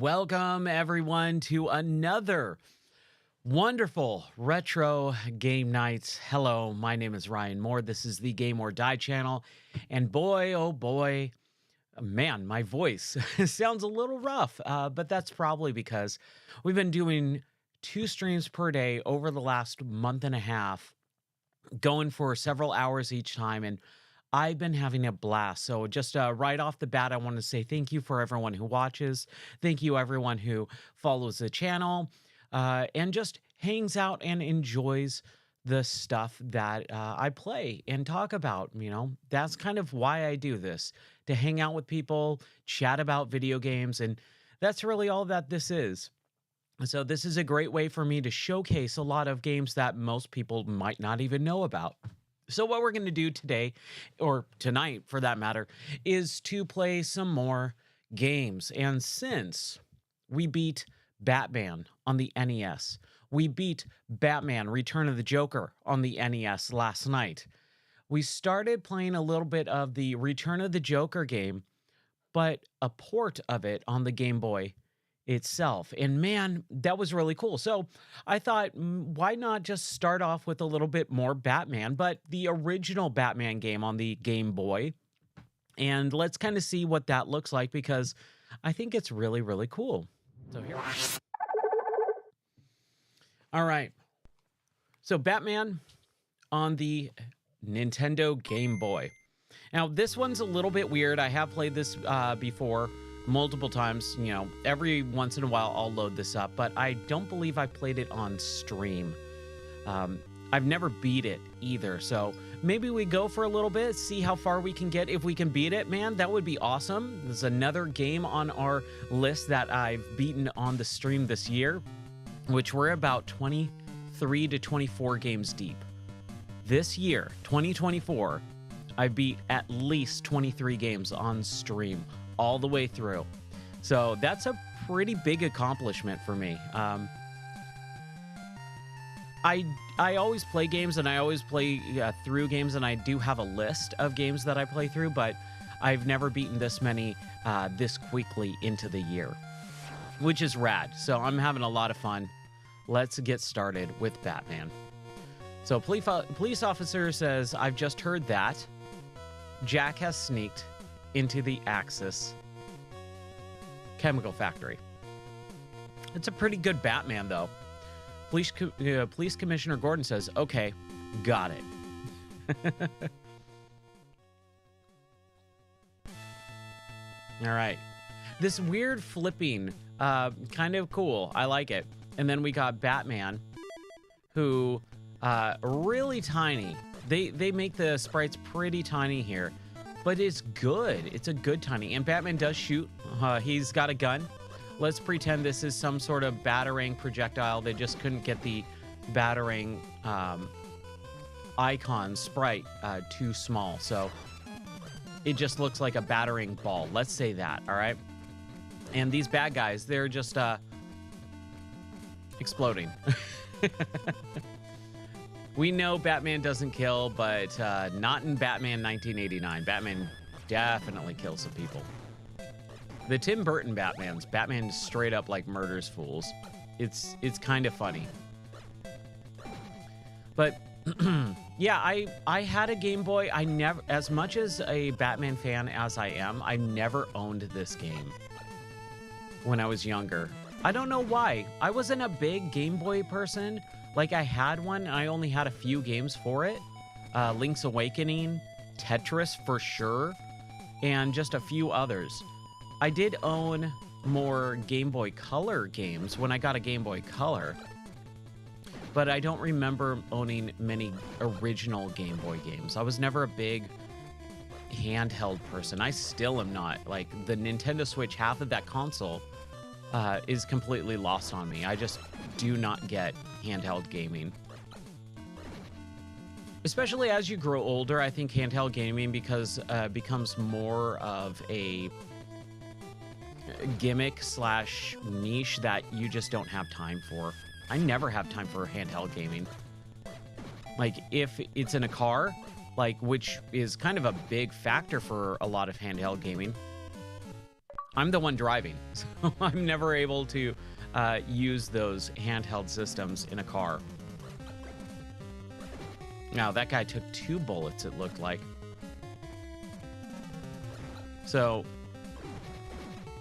Welcome, everyone, to another wonderful retro game nights. Hello, my name is Ryan Moore. This is the Game or Die channel. And boy, oh boy, man, my voice sounds a little rough, but that's probably because we've been doing 2 streams per day over the last month and a half, going for several hours each time. And I've been having a blast. So just right off the bat, I want to say thank you for everyone who watches. Thank you everyone who follows the channel and just hangs out and enjoys the stuff that I play and talk about. You know, that's kind of why I do this, to hang out with people, chat about video games, and that's really all that this is. So this is a great way for me to showcase a lot of games that most people might not even know about. So what we're going to do today, or tonight for that matter, is to play some more games. And since we beat Batman on the NES, we beat Batman Return of the Joker on the NES last night, we started playing a little bit of the Return of the Joker game, but a port of it on the Game Boy itself. And man, that was really cool. So I thought, why not just start off with a little bit more Batman, but the original Batman game on the Game Boy. And let's kind of see what that looks like, because I think it's really, really cool. So here. All right. So Batman on the Nintendo Game Boy. Now, this one's a little bit weird. I have played this before multiple times. You know, every once in a while I'll load this up, but I don't believe I played it on stream. I've never beat it either, so maybe we go for a little bit, see how far we can get. If we can beat it, man, that would be awesome. There's another game on our list that I've beaten on the stream this year, which we're about 23 to 24 games deep. This year, 2024, I beat at least 23 games on stream all the way through. So that's a pretty big accomplishment for me. I always play games, and I always play through games, and I do have a list of games that I play through, but I've never beaten this many this quickly into the year, which is rad. So I'm having a lot of fun. Let's get started with Batman. So police officer says, "I've just heard that Jack has sneaked into the Axis chemical factory." It's a pretty good Batman, though. Police Commissioner Gordon says, "Okay, got it." All right. This weird flipping, kind of cool. I like it. And then we got Batman, who, really tiny. They make the sprites pretty tiny here, but it's good. It's a good tiny. And Batman does shoot. He's got a gun. Let's pretend this is some sort of batarang projectile. They just couldn't get the batarang icon sprite too small. So it just looks like a batarang ball. Let's say that, all right? And these bad guys, they're just exploding. We know Batman doesn't kill, but not in Batman 1989. Batman definitely kills some people. The Tim Burton Batman straight up like murders fools. It's kind of funny. But yeah, I had a Game Boy. I never, as much as a Batman fan as I am, I never owned this game when I was younger. I don't know why. I wasn't a big Game Boy person. Like, I had one, and I only had a few games for it. Link's Awakening, Tetris for sure, and just a few others. I did own more Game Boy Color games when I got a Game Boy Color, but I don't remember owning many original Game Boy games. I was never a big handheld person. I still am not. Like, the Nintendo Switch, half of that console is completely lost on me. I just do not get handheld gaming. Especially as you grow older, I think handheld gaming becomes more of a gimmick slash niche that you just don't have time for. I never have time for handheld gaming. Like, if it's in a car, like, which is kind of a big factor for a lot of handheld gaming, I'm the one driving, so I'm never able to use those handheld systems in a car. Now, that guy took 2 bullets, it looked like. So,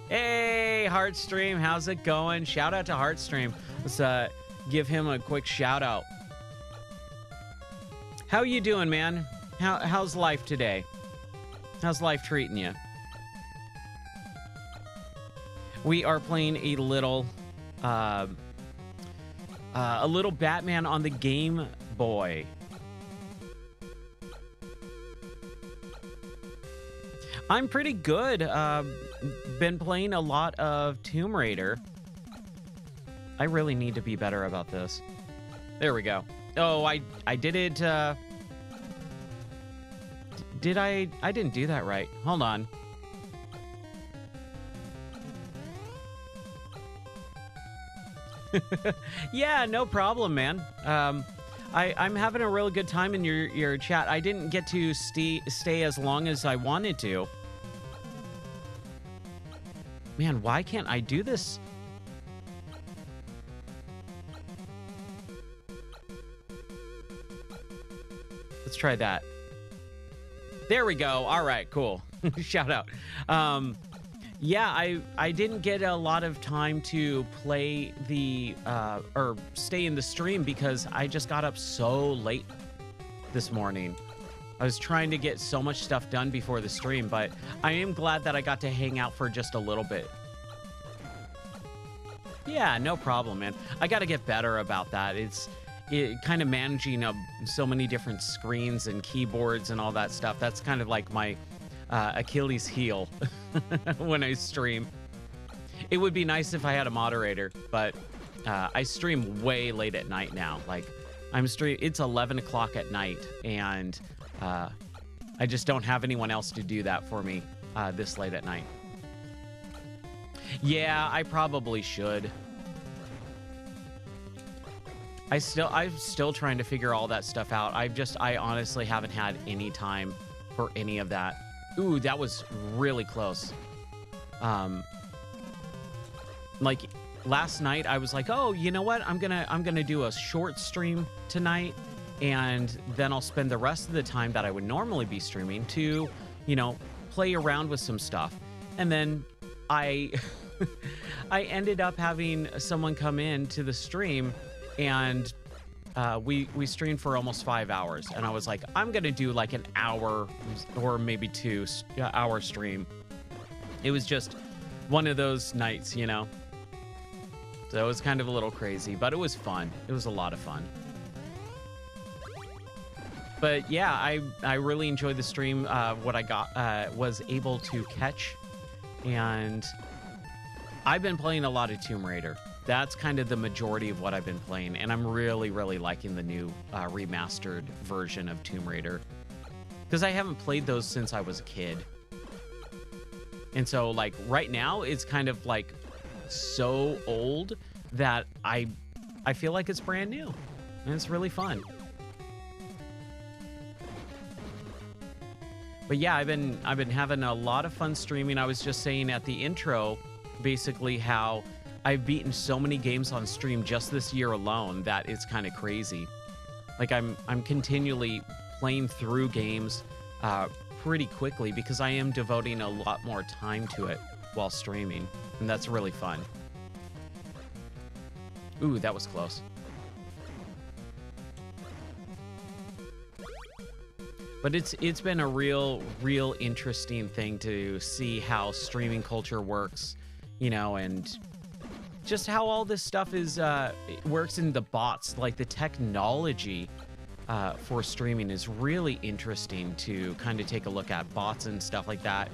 hey, Heartstream, how's it going? Shout out to Heartstream. Let's give him a quick shout out. How you doing, man? How's life today? How's life treating you? We are playing a little Batman on the Game Boy. I'm pretty good. Been playing a lot of Tomb Raider. I really need to be better about this. There we go. Oh, I did it. Did I? I didn't do that right. Hold on. Yeah, no problem, man. I'm having a really good time in your chat. I didn't get to stay as long as I wanted to. Man, why can't I do this? Let's try that. There we go. All right, cool. Shout out. Yeah, I didn't get a lot of time to play the or stay in the stream because I just got up so late this morning. I was trying to get so much stuff done before the stream, but I am glad that I got to hang out for just a little bit. Yeah, no problem, man. I got to get better about that. It kind of managing so many different screens and keyboards and all that stuff. That's kind of like my Achilles heel when I stream. It would be nice if I had a moderator, but I stream way late at night now. Like it's 11 o'clock at night, and I just don't have anyone else to do that for me this late at night. Yeah, I probably should. I'm still trying to figure all that stuff out. I honestly haven't had any time for any of that. Ooh, that was really close. Like last night I was like, oh, you know what? I'm gonna do a short stream tonight, and then I'll spend the rest of the time that I would normally be streaming to, play around with some stuff. And then I ended up having someone come in to the stream, and we streamed for almost 5 hours, and I was like, I'm gonna do like an hour or maybe 2 hour stream. It was just one of those nights, So it was kind of a little crazy, but it was fun. It was a lot of fun. But yeah, I really enjoyed the stream. What I got was able to catch, and I've been playing a lot of Tomb Raider. That's kind of the majority of what I've been playing, and I'm really, really liking the new remastered version of Tomb Raider, because I haven't played those since I was a kid. And so, like, right now, it's kind of, like, so old that I feel like it's brand new, and it's really fun. But yeah, I've been having a lot of fun streaming. I was just saying at the intro, basically, how I've beaten so many games on stream just this year alone that it's kind of crazy. Like I'm continually playing through games pretty quickly because I am devoting a lot more time to it while streaming, and that's really fun. Ooh, that was close. But it's been a real interesting thing to see how streaming culture works, and just how all this stuff is works in the bots. Like the technology for streaming is really interesting to kind of take a look at, bots and stuff like that.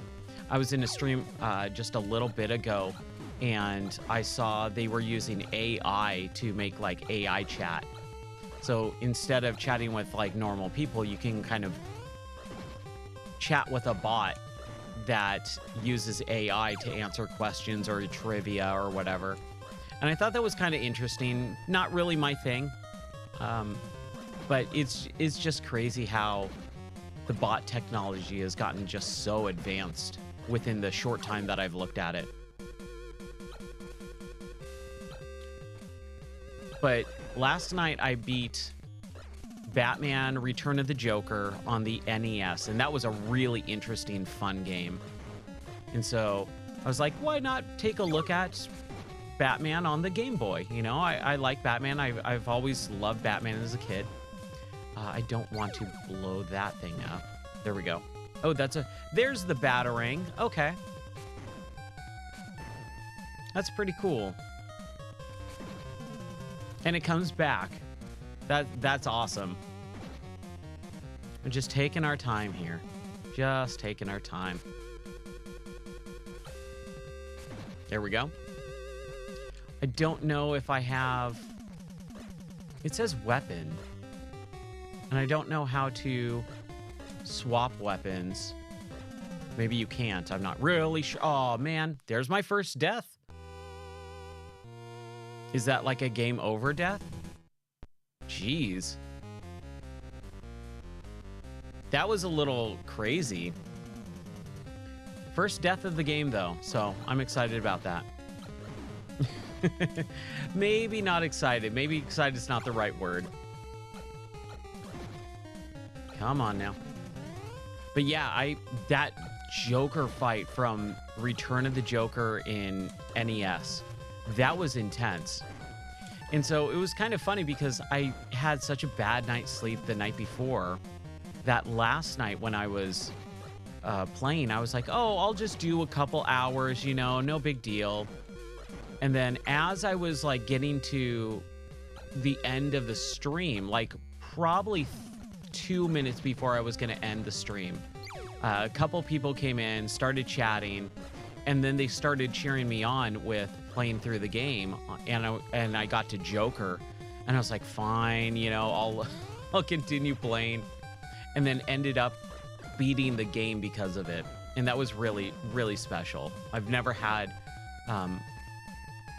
I was in a stream just a little bit ago, and I saw they were using AI to make like AI chat. So instead of chatting with like normal people, you can kind of chat with a bot that uses AI to answer questions or trivia or whatever. And I thought that was kind of interesting. Not really my thing, but it's just crazy how the bot technology has gotten just so advanced within the short time that I've looked at it. But last night I beat Batman Return of the Joker on the NES, and that was a really interesting, fun game. And so I was like, why not take a look at Batman on the Game Boy? You know, I like Batman. I've always loved Batman as a kid. I don't want to blow that thing up. There we go. Oh, there's the Batarang. Okay. That's pretty cool. And it comes back. That's awesome. We're just taking our time here. Just taking our time. There we go. I don't know if I have... It says weapon. And I don't know how to swap weapons. Maybe you can't. I'm not really sure. Oh, man. There's my first death. Is that like a game over death? Jeez. That was a little crazy. First death of the game, though, so I'm excited about that. Maybe not excited. Maybe excited is not the right word. Come on now. But yeah, that Joker fight from Return of the Joker in NES, that was intense. And so it was kind of funny because I had such a bad night's sleep the night before that last night when I was playing, I was like, oh, I'll just do a couple hours, you know, no big deal. And then as I was like getting to the end of the stream, like probably 2 minutes before I was going to end the stream, a couple people came in, started chatting, and then they started cheering me on with playing through the game, and I got to Joker, and I was like, fine, you know, I'll continue playing, and then ended up beating the game because of it, and that was really, really special. I've never had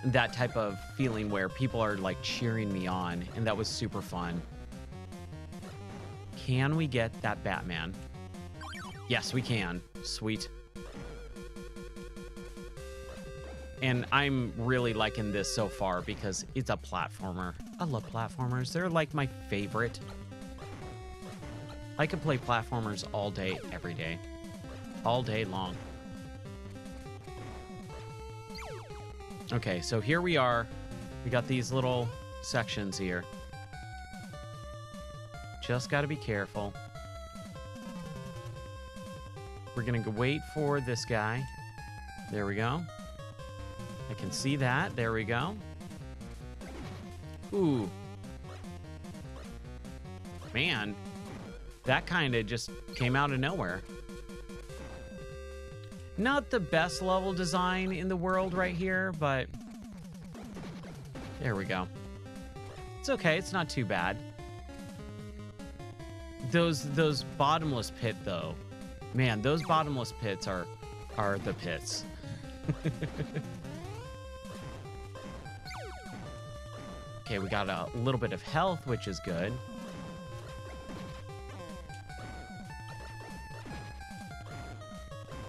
that type of feeling where people are like cheering me on, and that was super fun. Can we get that Batman? Yes, we can. Sweet. And I'm really liking this so far because it's a platformer. I love platformers. They're like my favorite. I could play platformers all day, every day. All day long. Okay, so here we are. We got these little sections here. Just got to be careful. We're going to wait for this guy. There we go. I can see that. There we go. Ooh. Man, that kind of just came out of nowhere. Not the best level design in the world right here, but there we go. It's okay. It's not too bad. Those bottomless pit, though. Man, those bottomless pits are the pits. Okay, we got a little bit of health, which is good.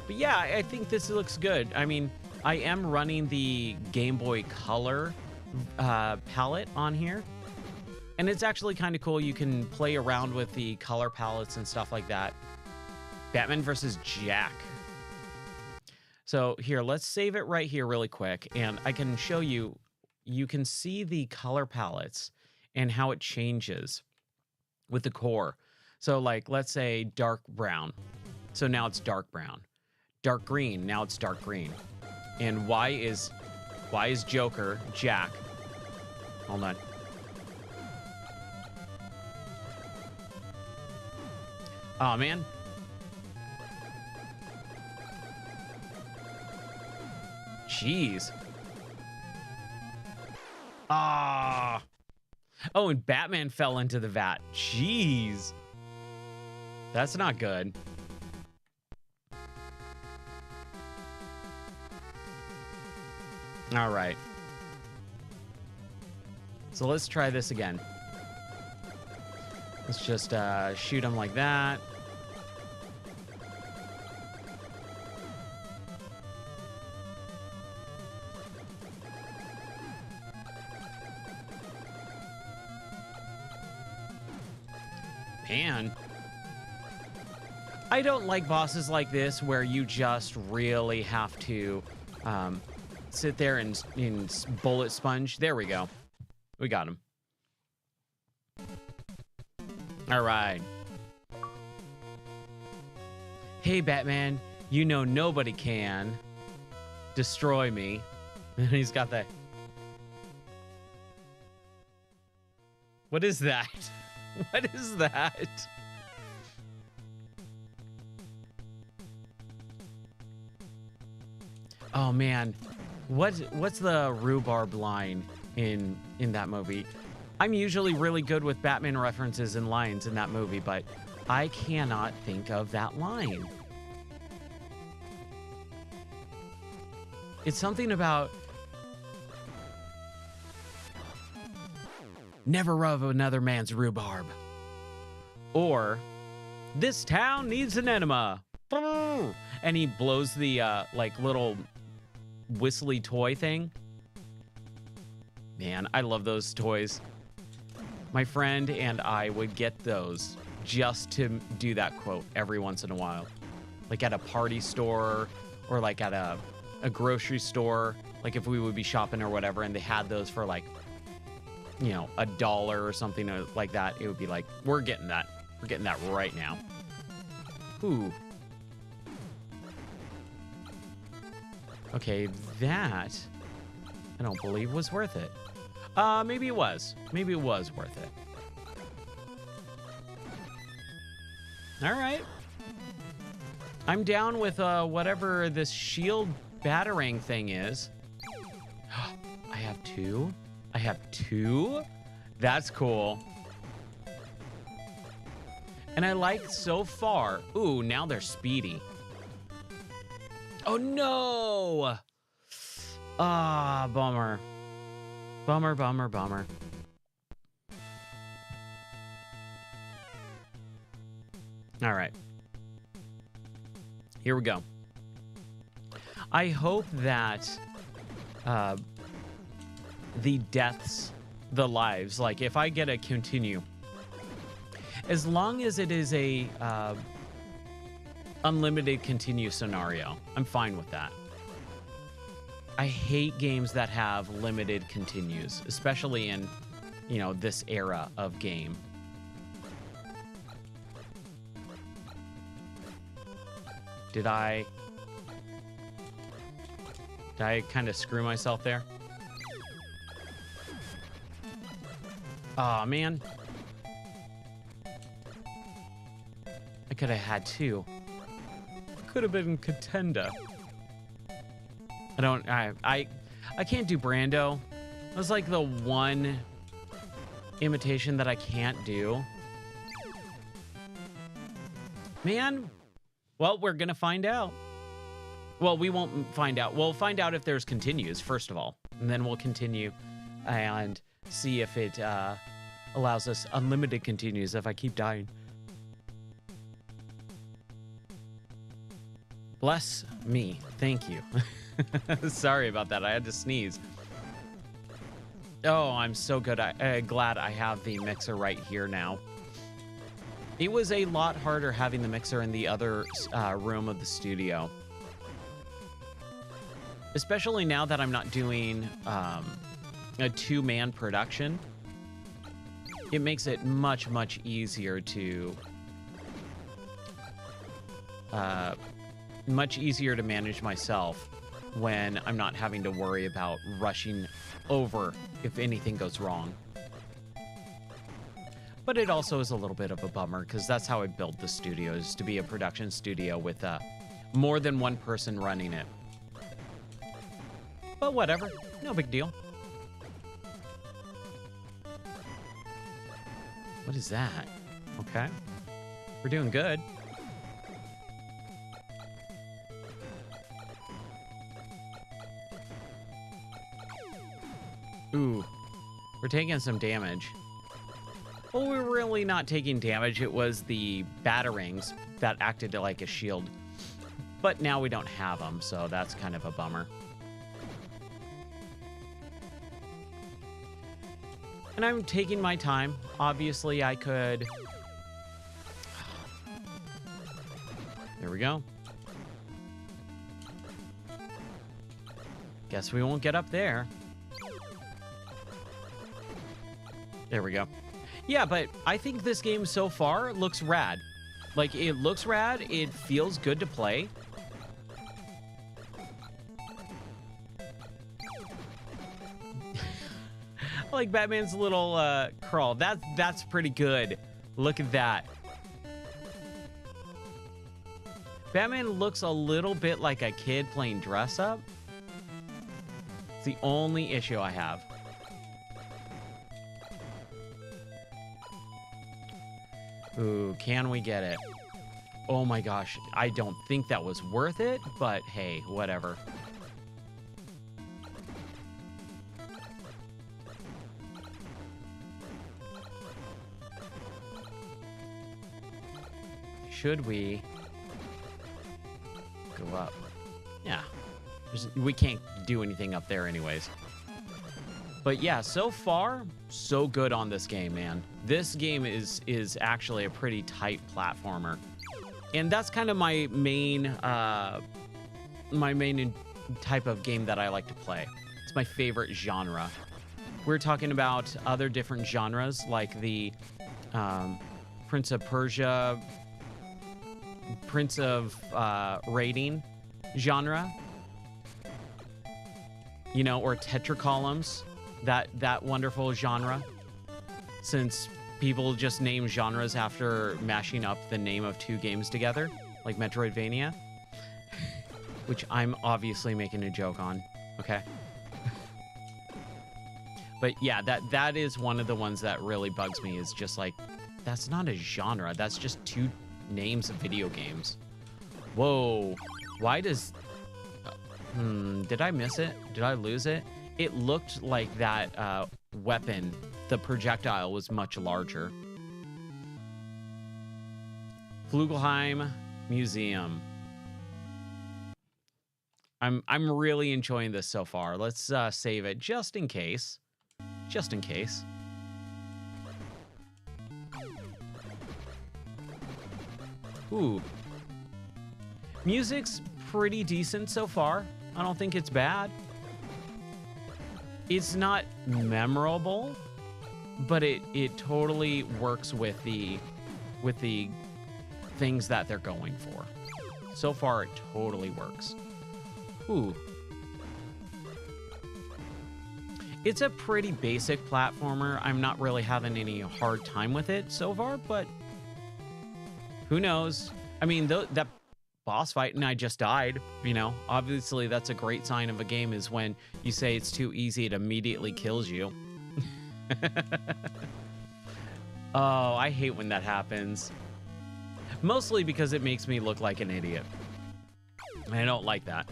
But yeah, I think this looks good. I mean, I am running the Game Boy Color palette on here. And it's actually kind of cool. You can play around with the color palettes and stuff like that. Batman versus Jack. So here, let's save it right here really quick. And I can show you, you can see the color palettes and how it changes with the core. So like, let's say dark brown. So now it's dark brown. Dark green, now it's dark green. And why is Joker, Jack? Hold on. Oh, man. Jeez. Ah. Oh, and Batman fell into the vat. Jeez. That's not good. All right. So let's try this again. Let's just shoot him like that. Man. I don't like bosses like this where you just really have to sit there and bullet sponge. There we go. We got him. All right. Hey, Batman, you know nobody can destroy me. And he's got that. What is that? What is that? Oh man, what's the rhubarb line in that movie? I'm usually really good with Batman references and lines in that movie, but I cannot think of that line. It's something about never rub another man's rhubarb. Or this town needs an enema. And he blows the like little whistly toy thing. Man, I love those toys. My friend and I would get those just to do that quote every once in a while. Like at a party store or like at a grocery store. Like if we would be shopping or whatever and they had those for like, you know, $1 or something like that, it would be like, we're getting that. We're getting that right now. Ooh. Okay, that I don't believe was worth it. Maybe it was. Maybe it was worth it. All right. I'm down with whatever this shield batarang thing is. I have two. I have two? That's cool. And I like so far. Ooh, now they're speedy. Oh no! Ah, bummer. Bummer, bummer, bummer. All right. Here we go. I hope that the deaths, the lives, like if I get a continue, as long as it is a unlimited continue scenario, I'm fine with that. I hate games that have limited continues, especially in, you know, this era of game. Did I kind of screw myself there? Aw, man. I could have had two. Could have been contender. I can't do Brando. That's like the one imitation that I can't do. Man. Well, we're gonna find out. Well, we won't find out. We'll find out if there's continues, first of all. And then we'll continue and see if it allows us unlimited continues if I keep dying. Bless me. Thank you. Sorry about that. I had to sneeze. Oh, I'm so good. Glad I have the mixer right here now. It was a lot harder having the mixer in the other room of the studio. Especially now that I'm not doing a two-man production. It makes it much, much easier to... much easier to manage myself when I'm not having to worry about rushing over if anything goes wrong. But it also is a little bit of a bummer because that's how I built the studio, is to be a production studio with more than one person running it. But whatever, no big deal. What is that? Okay, we're doing good. Ooh, we're taking some damage. Well, we're really not taking damage. It was the batarangs that acted like a shield. But now we don't have them, so that's kind of a bummer. And I'm taking my time. Obviously, I could Here we go. Guess we won't get up there. There we go. Yeah, but I think this game so far looks rad. Like, it looks rad. It feels good to play. I like Batman's little crawl. That's pretty good. Look at that. Batman looks a little bit like a kid playing dress up. It's the only issue I have. Ooh, can we get it? Oh my gosh, I don't think that was worth it, but hey, whatever. Should we go up? Yeah, we can't do anything up there anyways. But yeah, so far, so good on this game, man. This game is actually a pretty tight platformer. And that's kind of my main type of game that I like to play. It's my favorite genre. We're talking about other different genres like the Prince of Persia, Prince of Raiding genre, you know, or Tetracolumns, that wonderful genre, since people just name genres after mashing up the name of two games together, like Metroidvania, which I'm obviously making a joke on, okay? But yeah, that is one of the ones that really bugs me, is just like, that's not a genre, that's just two names of video games. Whoa, why does... did I miss it? Did I lose it? It looked like that weapon, the projectile, was much larger. Flugelheim Museum. I'm really enjoying this so far. Let's save it just in case. Just in case. Ooh. Music's pretty decent so far. I don't think it's bad. It's not memorable, but it totally works with the things that they're going for. So far, it totally works. Ooh. It's a pretty basic platformer. I'm not really having any hard time with it so far, but who knows? I mean, that boss fight and I just died, you know? Obviously, that's a great sign of a game, is when you say it's too easy, it immediately kills you. Oh, I hate when that happens. Mostly because it makes me look like an idiot. And I don't like that.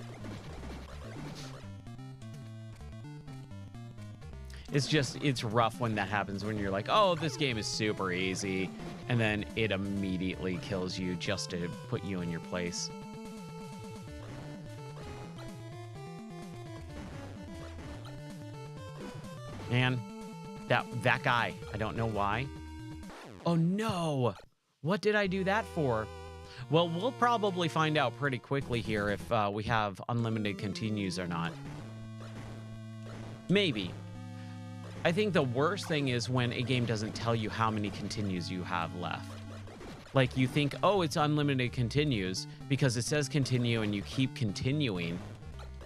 It's rough when that happens, when you're like, oh, this game is super easy, and then it immediately kills you just to put you in your place. Man, that guy, I don't know why. Oh no, what did I do that for? Well, we'll probably find out pretty quickly here if we have unlimited continues or not. Maybe. I think the worst thing is when a game doesn't tell you how many continues you have left. Like, you think, oh, it's unlimited continues because it says continue and you keep continuing,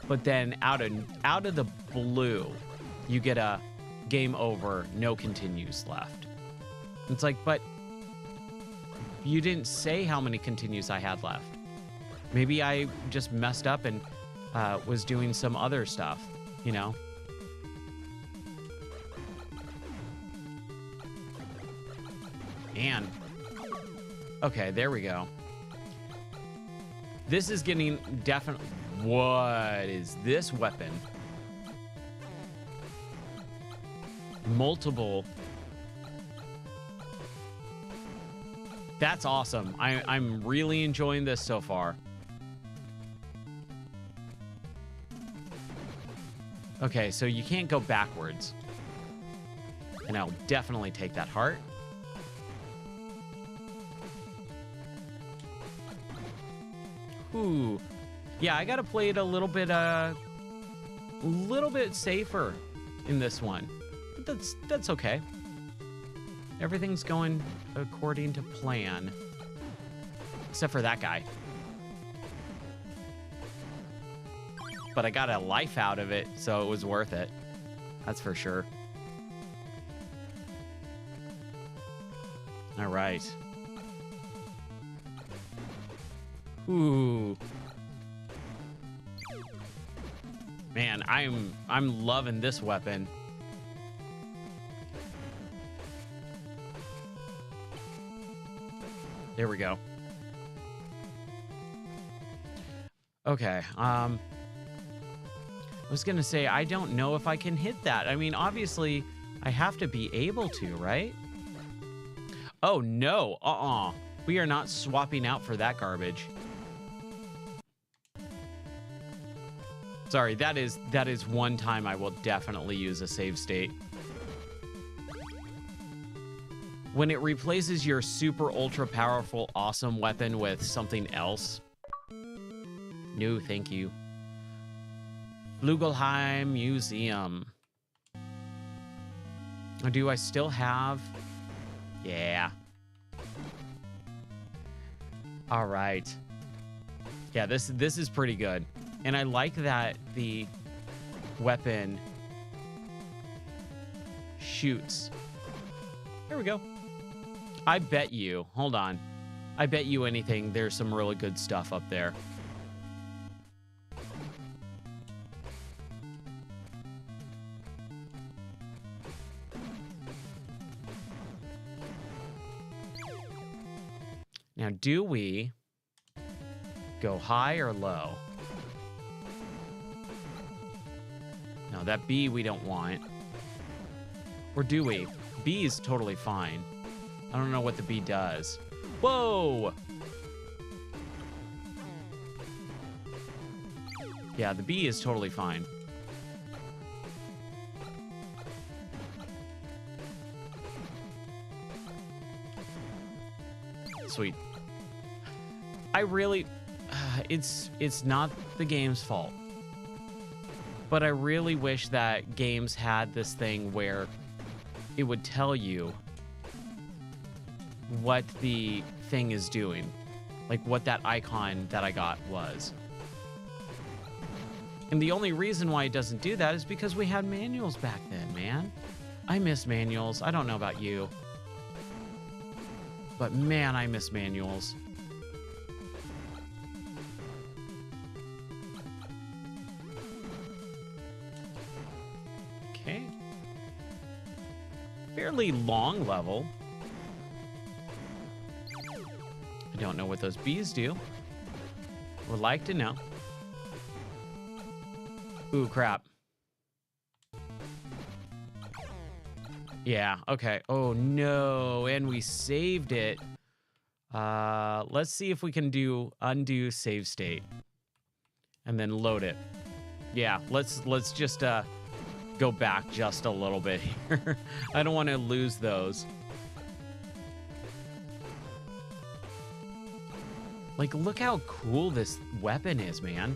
but then out of the blue, you get a game over, no continues left. It's like, but you didn't say how many continues I had left. Maybe I just messed up and was doing some other stuff, you know? Man. Okay, there we go. This is getting definitely... What is this weapon? Multiple. That's awesome. I'm really enjoying this so far. Okay, so you can't go backwards. And I'll definitely take that heart. Ooh. Yeah, I gotta play it a little bit safer in this one. But that's okay. Everything's going according to plan. Except for that guy. But I got a life out of it, so it was worth it. That's for sure. All right. Ooh. Man, I'm loving this weapon. There we go. Okay. I was gonna say, I don't know if I can hit that. I mean, obviously, I have to be able to, right? Oh, no. We are not swapping out for that garbage. Sorry, that is one time I will definitely use a save state. When it replaces your super ultra powerful awesome weapon with something else. No, thank you. Flugelheim Museum. Do I still have? Yeah. All right. Yeah, this is pretty good. And I like that the weapon shoots. There we go. I bet you, hold on. I bet you anything, there's some really good stuff up there. Now, do we go high or low? No, that B we don't want. Or do we? B is totally fine. I don't know what the B does. Whoa! Yeah, the B is totally fine. Sweet. I really... it's not the game's fault. But I really wish that games had this thing where it would tell you what the thing is doing. Like what that icon that I got was. And the only reason why it doesn't do that is because we had manuals back then, man. I miss manuals. I don't know about you. But man, I miss manuals. Okay. Fairly long level. I don't know what those bees do. Would like to know. Ooh, crap. Yeah, okay. Oh, no. And we saved it. Let's see if we can do undo save state. And then load it. Yeah, let's just go back just a little bit here. I don't want to lose those. Like, look how cool this weapon is, man.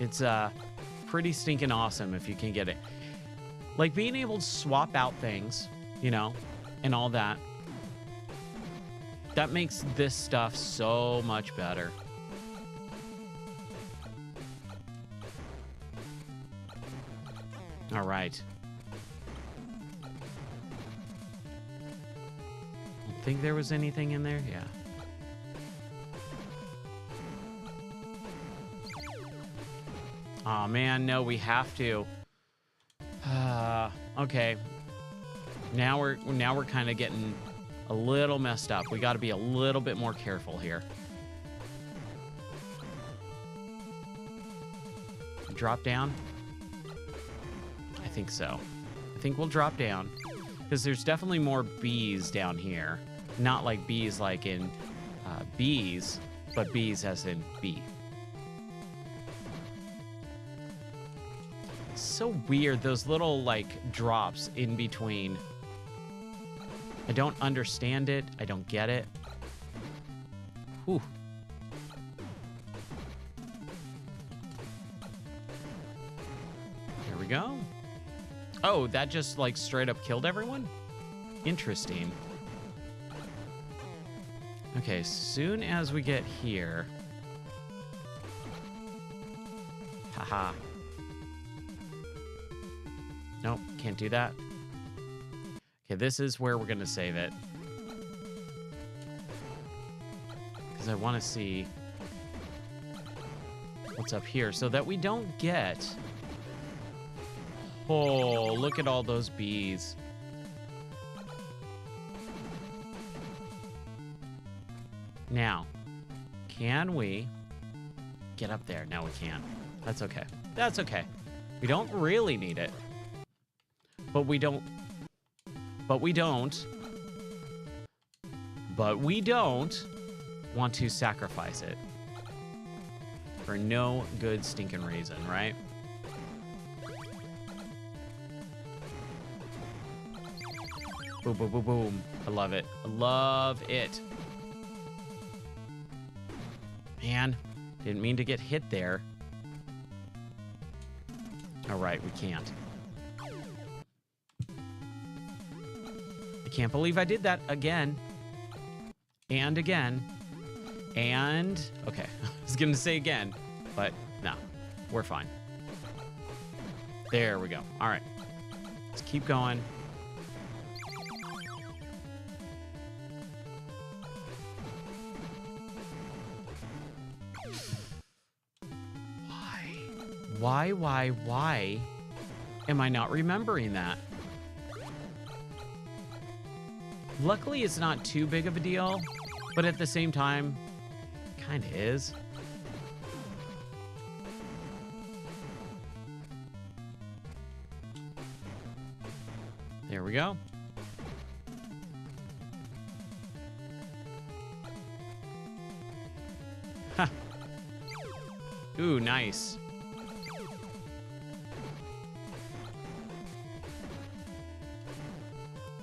It's pretty stinking awesome if you can get it. Like, being able to swap out things, you know, and all that. That makes this stuff so much better. All right. Think there was anything in there? Yeah. Oh man, no, we have to. Okay. Now we're kind of getting a little messed up. We got to be a little bit more careful here. Drop down? I think so. I think we'll drop down because there's definitely more bees down here. Not like bees like in bees, but bees as in bee. So weird, those little like drops in between I don't understand it. I don't get it. Whew. There we go. Oh, that just like straight up killed everyone? Interesting. Okay, soon as we get here. Haha. Nope, can't do that. Okay, this is where we're gonna save it. Because I want to see what's up here so that we don't get... Oh, look at all those bees. Now, can we get up there? No, we can't. That's okay. That's okay. We don't really need it. But we don't want to sacrifice it for no good stinking reason, right? Boom, boom, boom, boom. I love it. I love it. Man, didn't mean to get hit there. All right, we can't. I can't believe I did that again. And again. And, okay. I was gonna say again, but no, we're fine. There we go. All right. Let's keep going. Why am I not remembering that? Luckily, it's not too big of a deal, but at the same time, kind of is. There we go. Ha. Ooh, nice.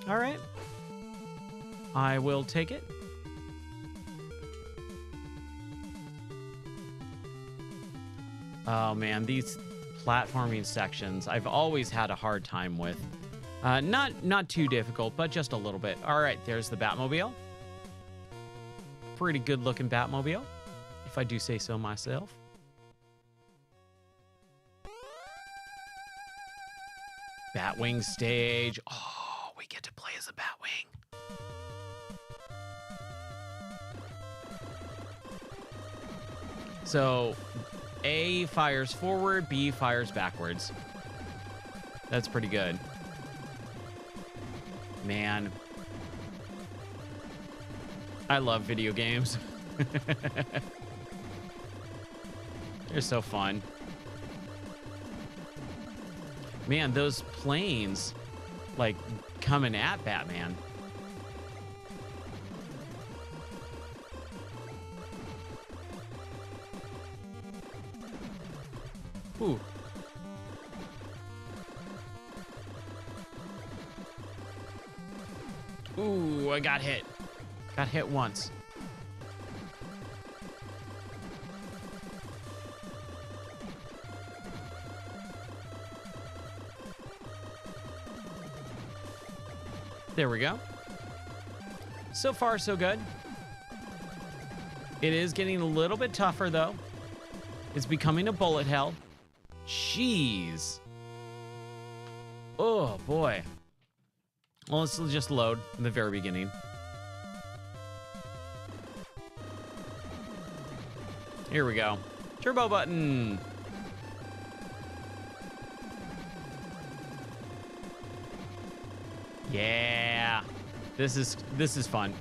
All right. I will take it. Oh man, these platforming sections I've always had a hard time with. Not too difficult, but just a little bit. All right, there's the Batmobile. Pretty good looking Batmobile, if I do say so myself. Batwing stage. Oh, we get to play as a Batwing. So, A fires forward, B fires backwards. That's pretty good. Man. I love video games. They're so fun. Man, those planes, like, coming at Batman. Ooh. Ooh, I got hit. Got hit once. There we go. So far, so good. It is getting a little bit tougher, though. It's becoming a bullet hell. Jeez. Oh, boy. Well, let's just load in the very beginning. Here we go. Turbo button. Yeah. This is fun.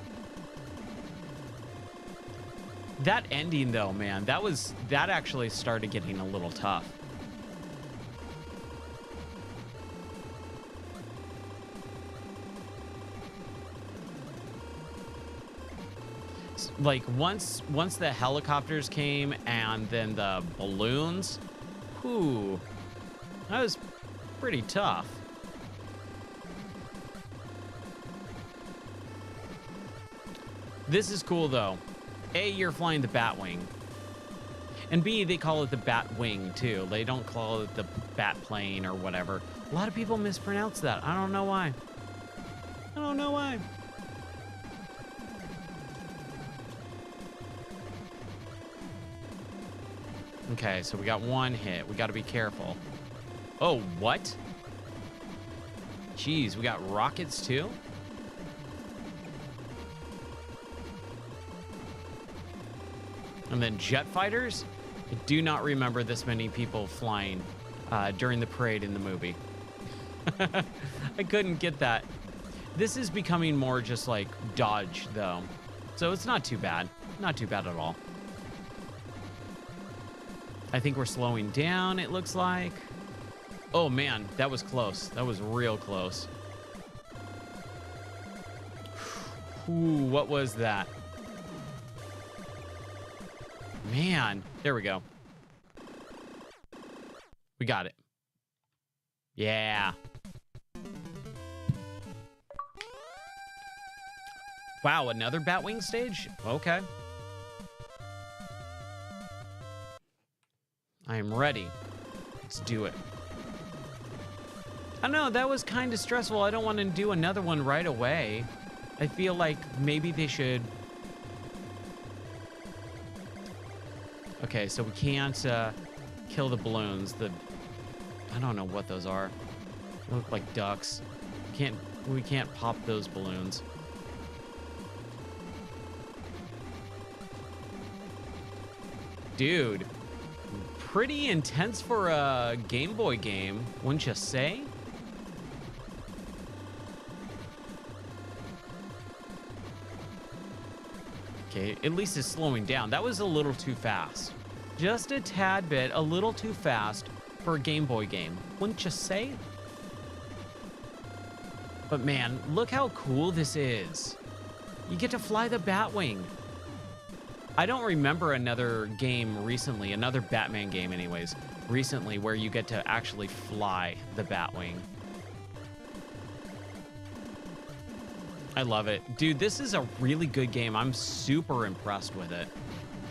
That ending though, man, that actually started getting a little tough. Like once the helicopters came and then the balloons, whew, that was pretty tough. This is cool, though. A, you're flying the Batwing. And B, they call it the Batwing, too. They don't call it the Batplane or whatever. A lot of people mispronounce that. I don't know why. I don't know why. Okay, so we got one hit. We got to be careful. Oh, what? Jeez, we got rockets, too? And then jet fighters? I do not remember this many people flying during the parade in the movie. I couldn't get that. This is becoming more just like dodge, though. So it's not too bad. Not too bad at all. I think we're slowing down, it looks like. Oh, man, that was close. That was real close. Ooh, what was that? Man, there we go. We got it. Yeah. Wow, another Batwing stage? Okay. I am ready. Let's do it. I know, that was kind of stressful. I don't want to do another one right away. I feel like maybe they should... Okay, so we can't kill the balloons. I don't know what those are. They look like ducks. We can't pop those balloons. Dude, pretty intense for a Game Boy game, wouldn't you say? Okay, at least it's slowing down. That was a little too fast. Just a tad bit, a little too fast for a Game Boy game, wouldn't you say? But man, look how cool this is. You get to fly the Batwing. I don't remember another game recently, another Batman game anyways, recently where you get to actually fly the Batwing. I love it. Dude, this is a really good game. I'm super impressed with it.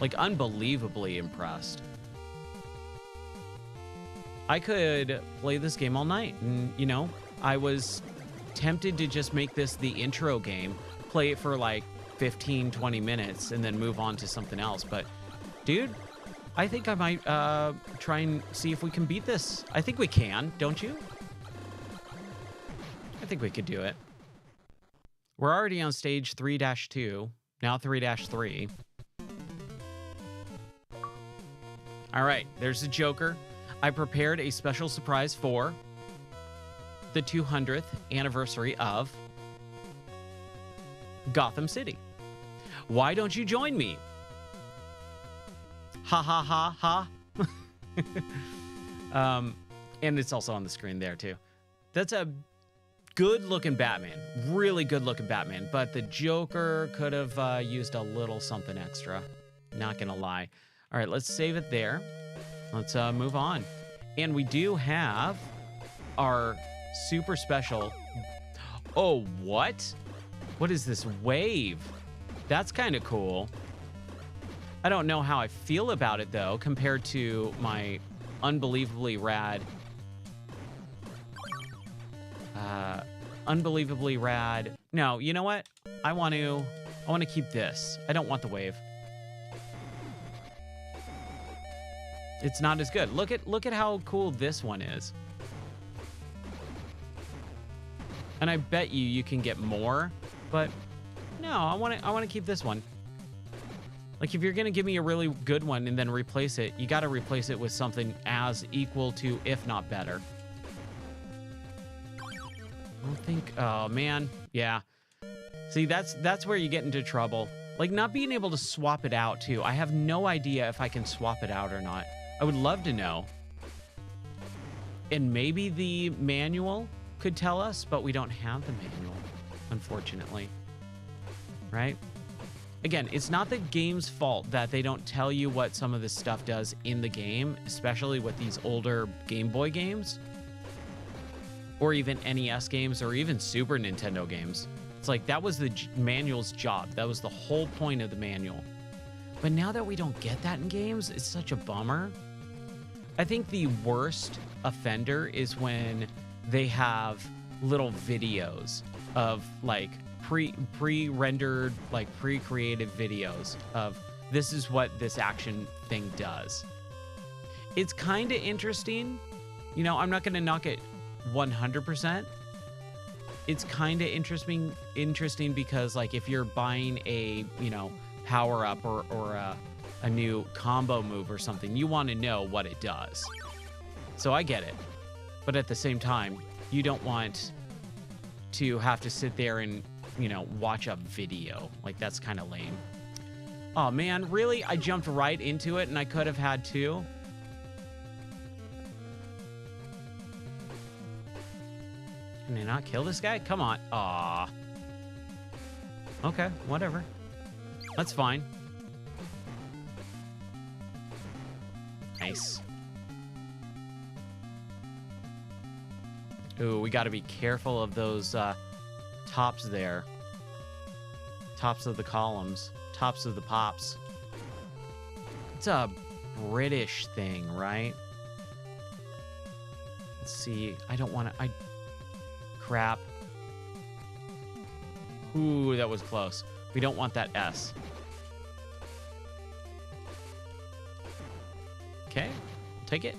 Like, unbelievably impressed. I could play this game all night. And, you know, I was tempted to just make this the intro game, play it for like 15, 20 minutes, and then move on to something else. But, dude, I think I might try and see if we can beat this. I think we can, don't you? I think we could do it. We're already on stage 3-2, now 3-3. All right, there's the Joker. I prepared a special surprise for the 200th anniversary of Gotham City. Why don't you join me? Ha ha ha ha. And it's also on the screen there too. That's a good looking Batman, really good looking Batman, but the Joker could have used a little something extra. Not gonna lie. All right, let's save it there. Let's move on. And we do have our super special. Oh, what? What is this wave? That's kind of cool. I don't know how I feel about it though, compared to my unbelievably rad No, you know what? I want to keep this. I don't want the wave. It's not as good. Look at how cool this one is. And I bet you can get more, but no, I want to keep this one. Like, if you're going to give me a really good one and then replace it, you got to replace it with something as equal to, if not better. I don't think, oh man, yeah. See, that's where you get into trouble. Like, not being able to swap it out too. I have no idea if I can swap it out or not. I would love to know. And maybe the manual could tell us, but we don't have the manual, unfortunately. Right? Again, it's not the game's fault that they don't tell you what some of this stuff does in the game, especially with these older Game Boy games, or even NES games, or even Super Nintendo games. It's like that was the manual's job. That was the whole point of the manual. But now that we don't get that in games, it's such a bummer. I think the worst offender is when they have little videos of like pre-rendered, like pre-created videos of this is what this action thing does. It's kind of interesting. You know, I'm not going to knock it 100%. It's kind of interesting because like if you're buying a, you know, power up or a new combo move or something, you want to know what it does. So I get it. But at the same time, you don't want to have to sit there and, you know, watch a video. Like that's kind of lame. Oh man, really? I jumped right into it and I could have had two. Can I not kill this guy? Come on. Aw. Okay, whatever. That's fine. Nice. Ooh, we got to be careful of those tops there. Tops of the columns. Tops of the pops. It's a British thing, right? Let's see. I don't want to... Crap. Ooh, that was close. We don't want that S. Okay, take it.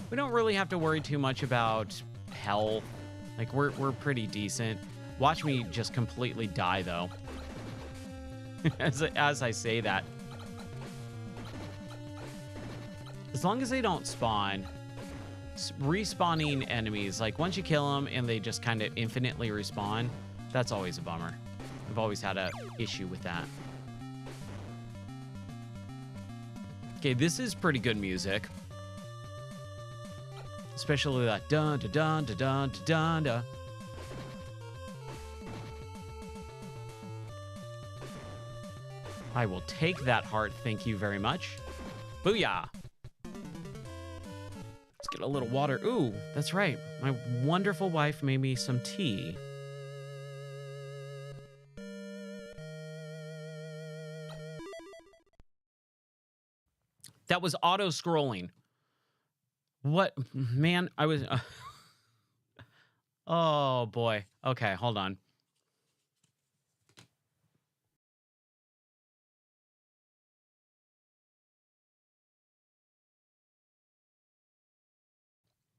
We don't really have to worry too much about health. Like, we're pretty decent. Watch me just completely die, though. as I say that. As long as they don't spawn... Respawning enemies, like once you kill them and they just kind of infinitely respawn, that's always a bummer. I've always had an issue with that. Okay, this is pretty good music. Especially that dun dun dun dun dun dun dun. I will take that heart, thank you very much. Booyah! Let's get a little water. Ooh, that's right. My wonderful wife made me some tea. That was auto-scrolling. What? Man, I was... oh, boy. Okay, hold on.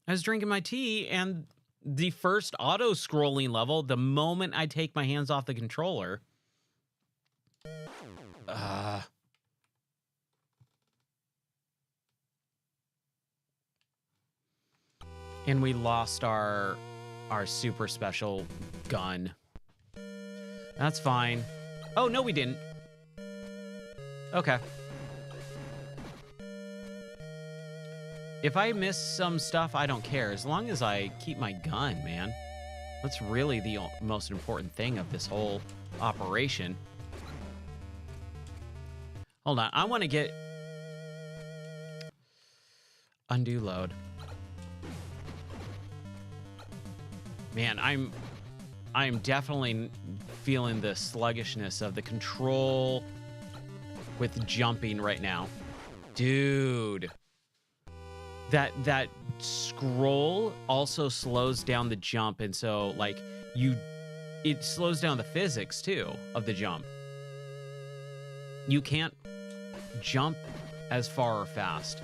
I was drinking my tea, and the first auto-scrolling level, the moment I take my hands off the controller... and we lost our super special gun. That's fine. Oh, no, we didn't. Okay. If I miss some stuff, I don't care. As long as I keep my gun, man. That's really the most important thing of this whole operation. Hold on. I want to get... undo load. Man, I'm definitely feeling the sluggishness of the control with jumping right now. Dude. That scroll also slows down the jump, and so like it slows down the physics too of the jump. You can't jump as far or fast.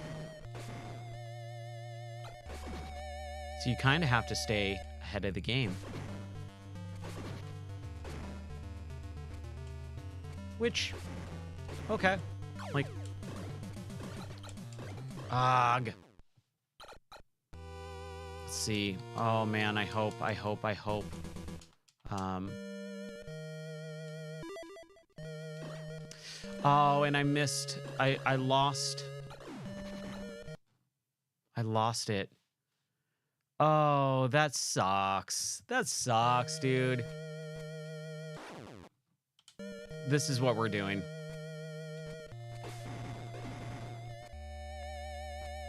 So you kind of have to stay ahead of the game. Which, okay, like, Let's see. Oh man, I hope. Oh, and I missed. I lost it. Oh, that sucks. That sucks, dude. This is what we're doing.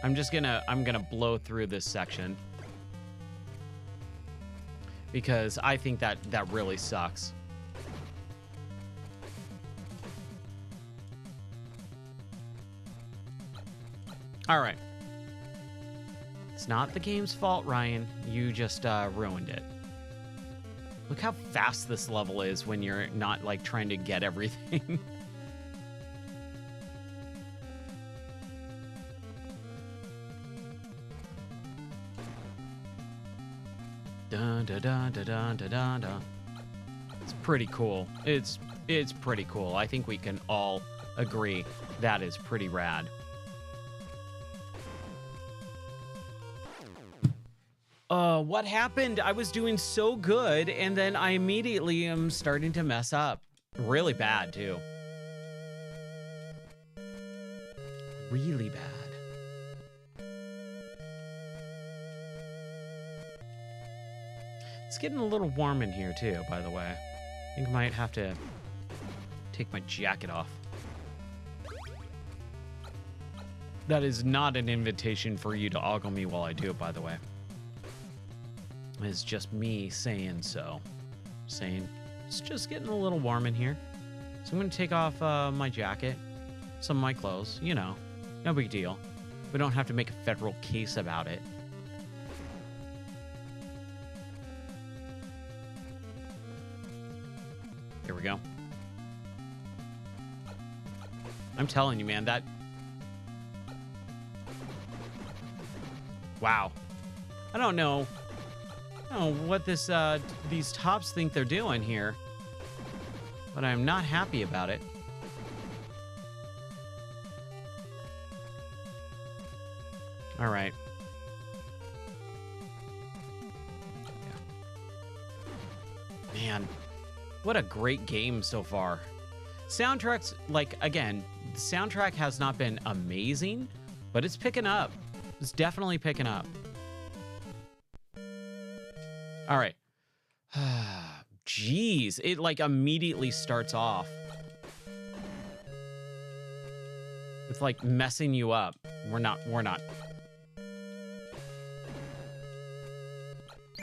I'm gonna blow through this section. because I think that really sucks. All right. It's not the game's fault, Ryan. You just ruined it. Look how fast this level is when you're not, like, trying to get everything. Dun, dun, dun, dun, dun, dun, dun, dun. It's pretty cool. It's pretty cool. I think we can all agree that is pretty rad. What happened? I was doing so good, and then I immediately am starting to mess up. Really bad, too. Really bad. It's getting a little warm in here, too, by the way. I think I might have to take my jacket off. That is not an invitation for you to ogle me while I do it, by the way. It's just me saying so. Saying it's just getting a little warm in here. So I'm going to take off my jacket, some of my clothes, you know, no big deal. We don't have to make a federal case about it. Here we go. I'm telling you, man, that... Wow. I don't know what this these tops think they're doing here, but I'm not happy about it. All right. Yeah. Man, what a great game so far. Soundtracks, like, again, the soundtrack has not been amazing, but it's picking up. It's definitely picking up. All right. Jeez, it like immediately starts off with like messing you up. We're not.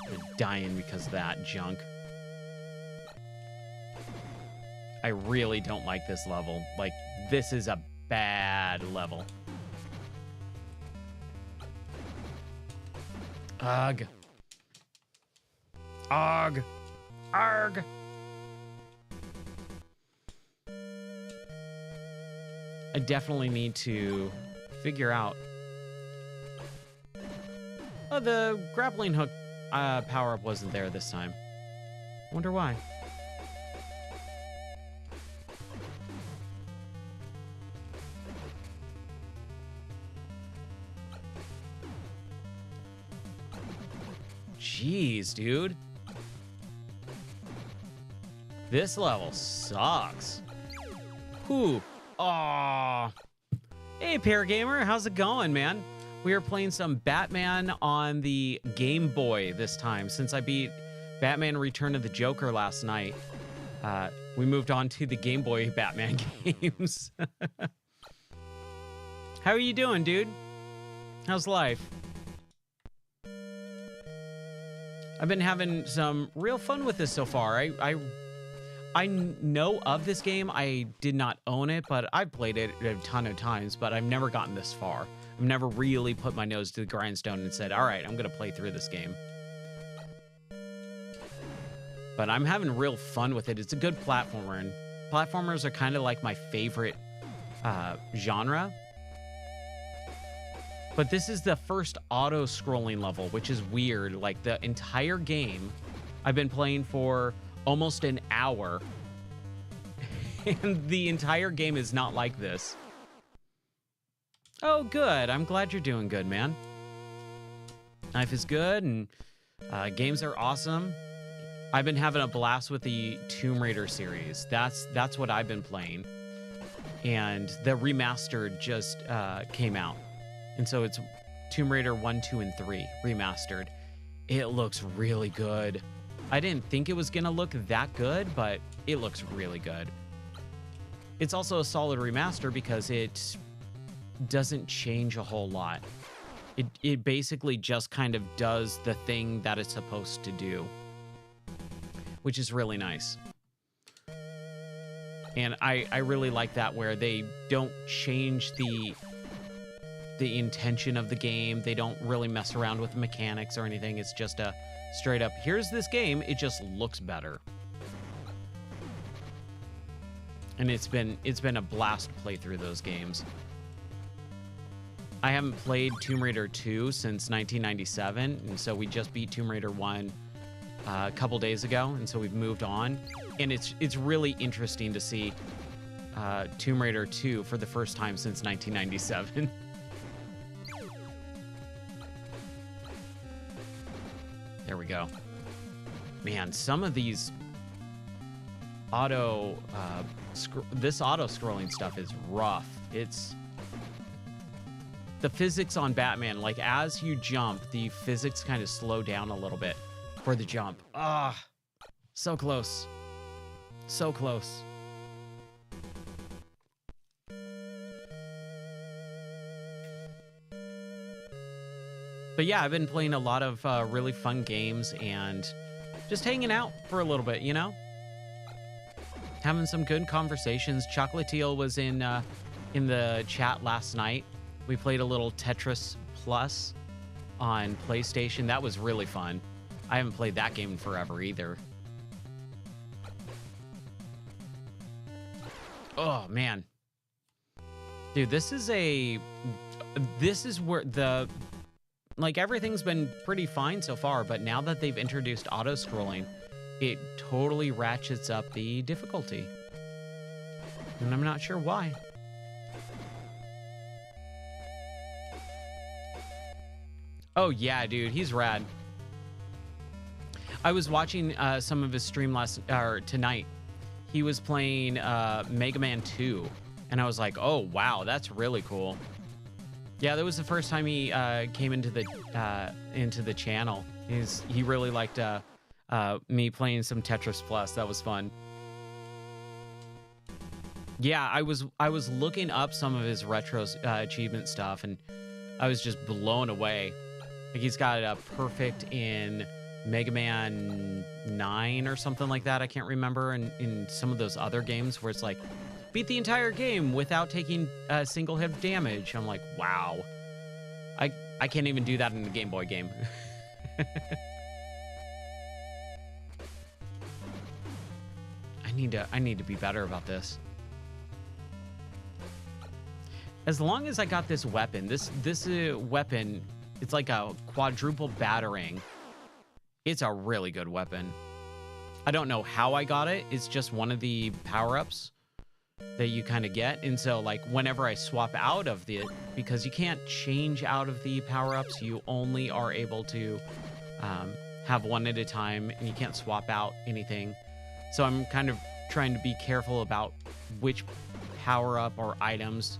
I'm dying because of that junk. I really don't like this level. Like, this is a bad level. Ugh. Arg. Arg. I definitely need to figure out... Oh, the grappling hook power-up wasn't there this time. Wonder why. Jeez, dude. This level sucks. Whew. Aw. Hey, Paragamer, how's it going, man? We are playing some Batman on the Game Boy this time. Since I beat Batman Return of the Joker last night, we moved on to the Game Boy Batman games. How are you doing, dude? How's life? I've been having some real fun with this so far. I know of this game. I did not own it, but I've played it a ton of times, but I've never gotten this far. I've never really put my nose to the grindstone and said, all right, I'm going to play through this game. But I'm having real fun with it. It's a good platformer, and platformers are kind of like my favorite genre. But this is the first auto-scrolling level, which is weird. Like, the entire game, I've been playing for almost an hour, and the entire game is not like this. Oh, good. I'm glad you're doing good, man. Life is good, and games are awesome. I've been having a blast with the Tomb Raider series. That's what I've been playing. And the remastered just came out. And so it's Tomb Raider 1, 2, and 3 remastered. It looks really good. I didn't think it was going to look that good, but it looks really good. It's also a solid remaster because it doesn't change a whole lot. It basically just kind of does the thing that it's supposed to do. which is really nice. And I really like that, where they don't change the intention of the game. They don't really mess around with the mechanics or anything. It's just a straight up, here's this game, it just looks better. And it's been a blast to play through those games. I haven't played Tomb Raider 2 since 1997, and so we just beat Tomb Raider 1 a couple days ago, and so we've moved on. And it's really interesting to see Tomb Raider 2 for the first time since 1997. There we go. Man, some of these this auto-scrolling stuff is rough. It's the physics on Batman, like as you jump, the physics kind of slow down a little bit for the jump. Ah, so close. So close. But yeah, I've been playing a lot of really fun games and just hanging out for a little bit, you know? Having some good conversations. Chocolatiel was in the chat last night. We played a little Tetris Plus on PlayStation. That was really fun. I haven't played that game in forever either. Oh, man. Dude, this is where like, everything's been pretty fine so far, but now that they've introduced auto-scrolling, it totally ratchets up the difficulty. And I'm not sure why. Oh, yeah, dude, he's rad. I was watching some of his stream tonight. He was playing Mega Man 2, and I was like, oh, wow, that's really cool. Yeah, that was the first time he came into the channel. He really liked me playing some Tetris Plus. That was fun. Yeah, I was looking up some of his retro achievement stuff, and I was just blown away. Like, he's got a perfect in Mega Man 9 or something like that. I can't remember. And in some of those other games where it's like, beat the entire game without taking a single hit of damage. I'm like, wow. I can't even do that in the Game Boy game. I need to be better about this. As long as I got this weapon, this weapon, it's like a quadruple battering. It's a really good weapon. I don't know how I got it. It's just one of the power-ups that you kind of get. And so, like, whenever I swap out of because you can't change out of the power-ups, you only are able to have one at a time, and you can't swap out anything. So I'm kind of trying to be careful about which power-up or items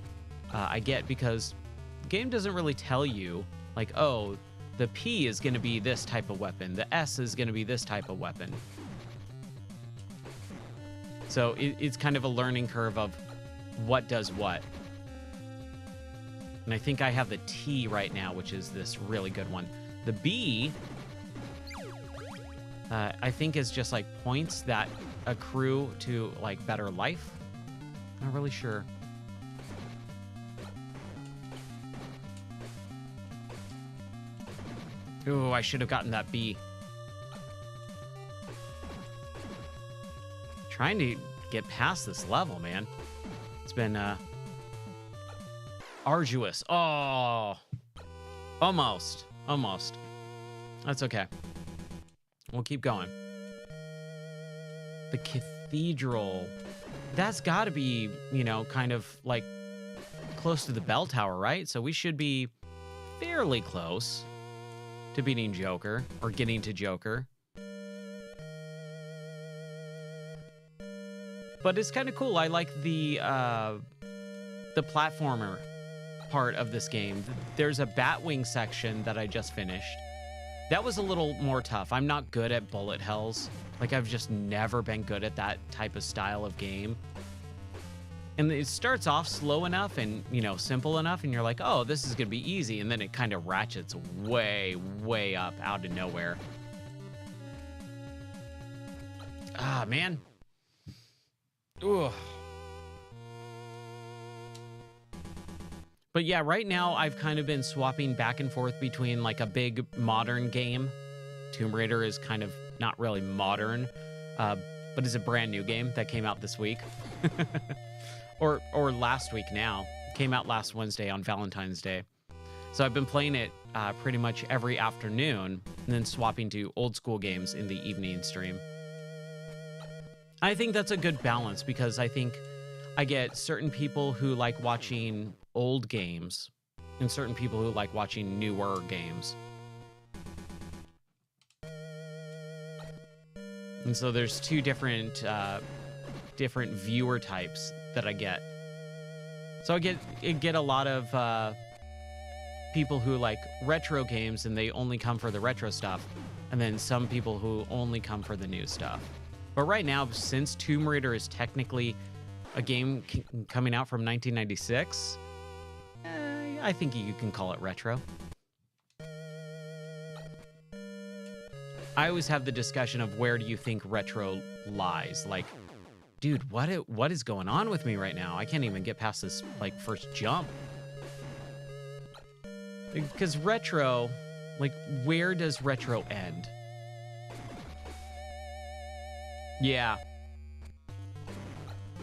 I get, because the game doesn't really tell you, like, oh, the P is going to be this type of weapon, the S is going to be this type of weapon. So it's kind of a learning curve of what does what. And I think I have the T right now, which is this really good one. The B, I think, is just like points that accrue to like better life. Not really sure. Ooh, I should have gotten that B. Trying to get past this level, man. It's been arduous. Oh, almost. That's okay. We'll keep going. The cathedral. That's got to be, you know, kind of like close to the bell tower, right? So we should be fairly close to beating Joker, or getting to Joker. But it's kind of cool. I like the platformer part of this game. There's a Batwing section that I just finished. That was a little more tough. I'm not good at bullet hells. Like, I've just never been good at that type of style of game. And it starts off slow enough and, you know, simple enough, and you're like, oh, this is going to be easy. And then it kind of ratchets way, way up out of nowhere. Ah, man. Ugh. But yeah, right now I've kind of been swapping back and forth between like a big modern game. Tomb Raider is kind of not really modern, but is a brand new game that came out this week. or last week now. Came out last Wednesday on Valentine's Day. So I've been playing it pretty much every afternoon and then swapping to old school games in the evening stream. I think that's a good balance because I think I get certain people who like watching old games and certain people who like watching newer games. And so there's two different viewer types that I get. So I get a lot of people who like retro games and they only come for the retro stuff, and then some people who only come for the new stuff. But right now, since Tomb Raider is technically a game coming out from 1996, I think you can call it retro. I always have the discussion of where do you think retro lies? Like, dude, what is going on with me right now? I can't even get past this like first jump. Because retro, like, where does retro end? Yeah.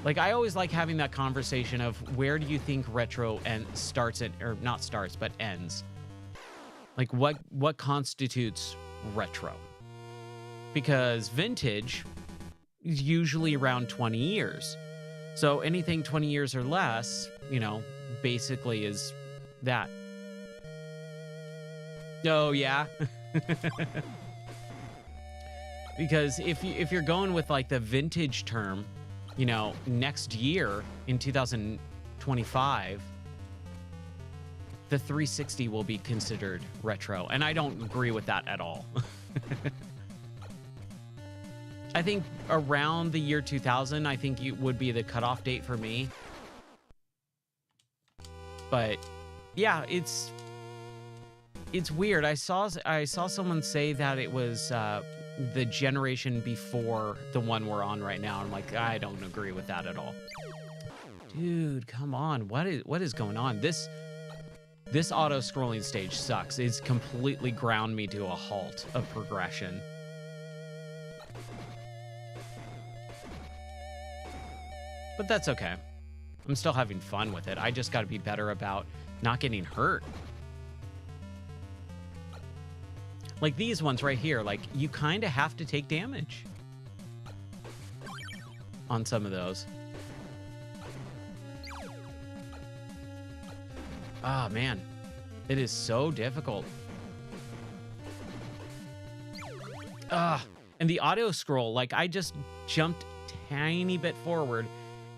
Like, I always like having that conversation of where do you think retro starts at, or not starts, but ends? Like, what constitutes retro? Because vintage is usually around 20 years. So anything 20 years or less, you know, basically is that. Oh, yeah. Because if you're going with like the vintage term, you know, next year in 2025, the 360 will be considered retro. And I don't agree with that at all. I think around the year 2000, I think it would be the cutoff date for me. But yeah, it's weird. I saw someone say that it was the generation before the one we're on right now. I'm like, I don't agree with that at all. Dude, come on. What is going on? This auto scrolling stage sucks. It's completely ground me to a halt of progression. But that's okay. I'm still having fun with it. I just got to be better about not getting hurt. Like these ones right here, like you kind of have to take damage on some of those. Ah, man, it is so difficult. And the auto scroll, like I just jumped tiny bit forward,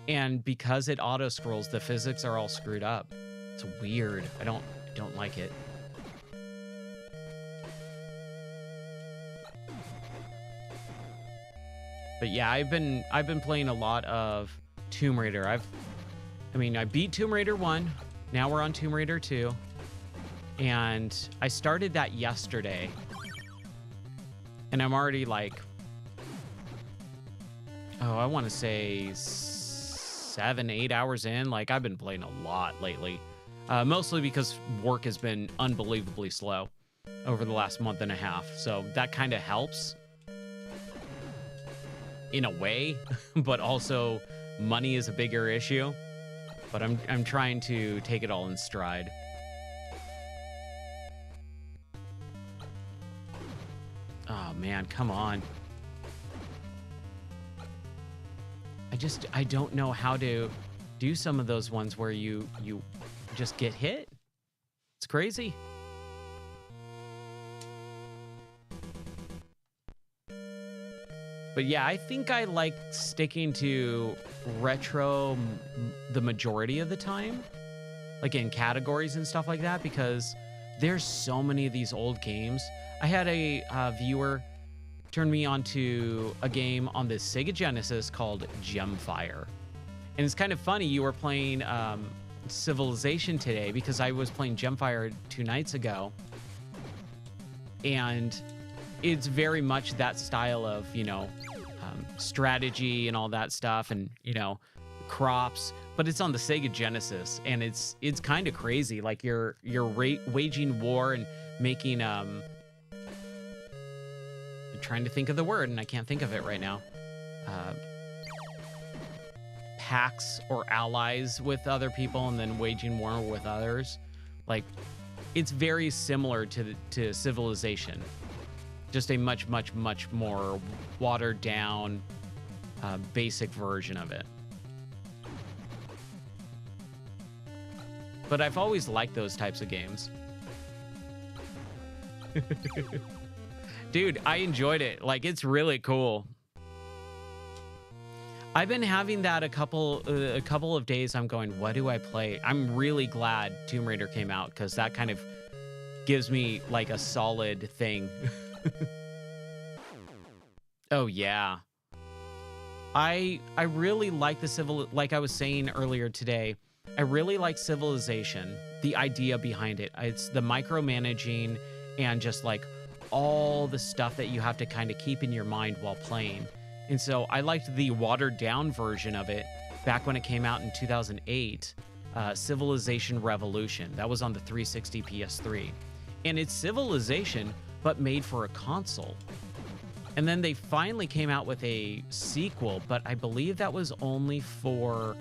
and because it auto scrolls, the physics are all screwed up. It's weird. I don't like it. But yeah, I've been playing a lot of Tomb Raider. I beat Tomb Raider 1. Now we're on Tomb Raider 2. And I started that yesterday. And I'm already like, I want to say 7-8 hours in. Like I've been playing a lot lately. Mostly because work has been unbelievably slow over the last month and a half. So that kind of helps. In a way, but also money is a bigger issue. But I'm trying to take it all in stride. Oh man, come on. I don't know how to do some of those ones where you just get hit. It's crazy. But yeah, I think I like sticking to retro the majority of the time, like in categories and stuff like that, because there's so many of these old games. I had a viewer turn me onto a game on the Sega Genesis called Gemfire. And it's kind of funny, you were playing Civilization today because I was playing Gemfire 2 nights ago. And it's very much that style of, you know, strategy and all that stuff, and crops. But it's on the Sega Genesis, and it's kind of crazy. Like you're waging war and making I'm trying to think of the word and I can't think of it right now. Pacts or allies with other people, and then waging war with others. Like, it's very similar to Civilization, just a much more watered down, basic version of it. But I've always liked those types of games. Dude, I enjoyed it. Like, it's really cool. I've been having that a couple of days. I'm going, what do I play? I'm really glad Tomb Raider came out, because that kind of gives me like a solid thing. Oh yeah. I really like like I was saying earlier today, I really like Civilization, the idea behind it. It's the micromanaging and just like all the stuff that you have to kind of keep in your mind while playing. And so I liked the watered down version of it back when it came out in 2008, Civilization Revolution. That was on the 360 PS3. And it's Civilization, but made for a console. And then they finally came out with a sequel, but I believe that was only for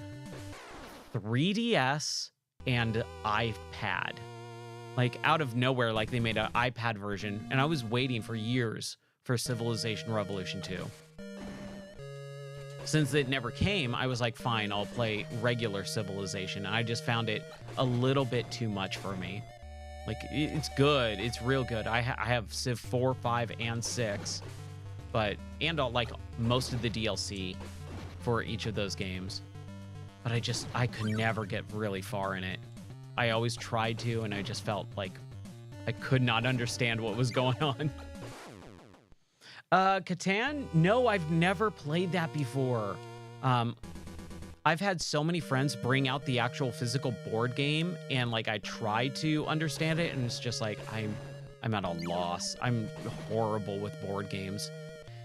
3DS and iPad. Like, out of nowhere, like, they made an iPad version, and I was waiting for years for Civilization Revolution 2. Since it never came, I was like, fine, I'll play regular Civilization. And I just found it a little bit too much for me. Like, it's good. It's real good. I have Civ 4, 5, and 6. And like most of the DLC for each of those games. But I could never get really far in it. I always tried to, and I just felt like I could not understand what was going on. Catan? No, I've never played that before. I've had so many friends bring out the actual physical board game, and like I try to understand it, and it's just like I'm at a loss. I'm horrible with board games.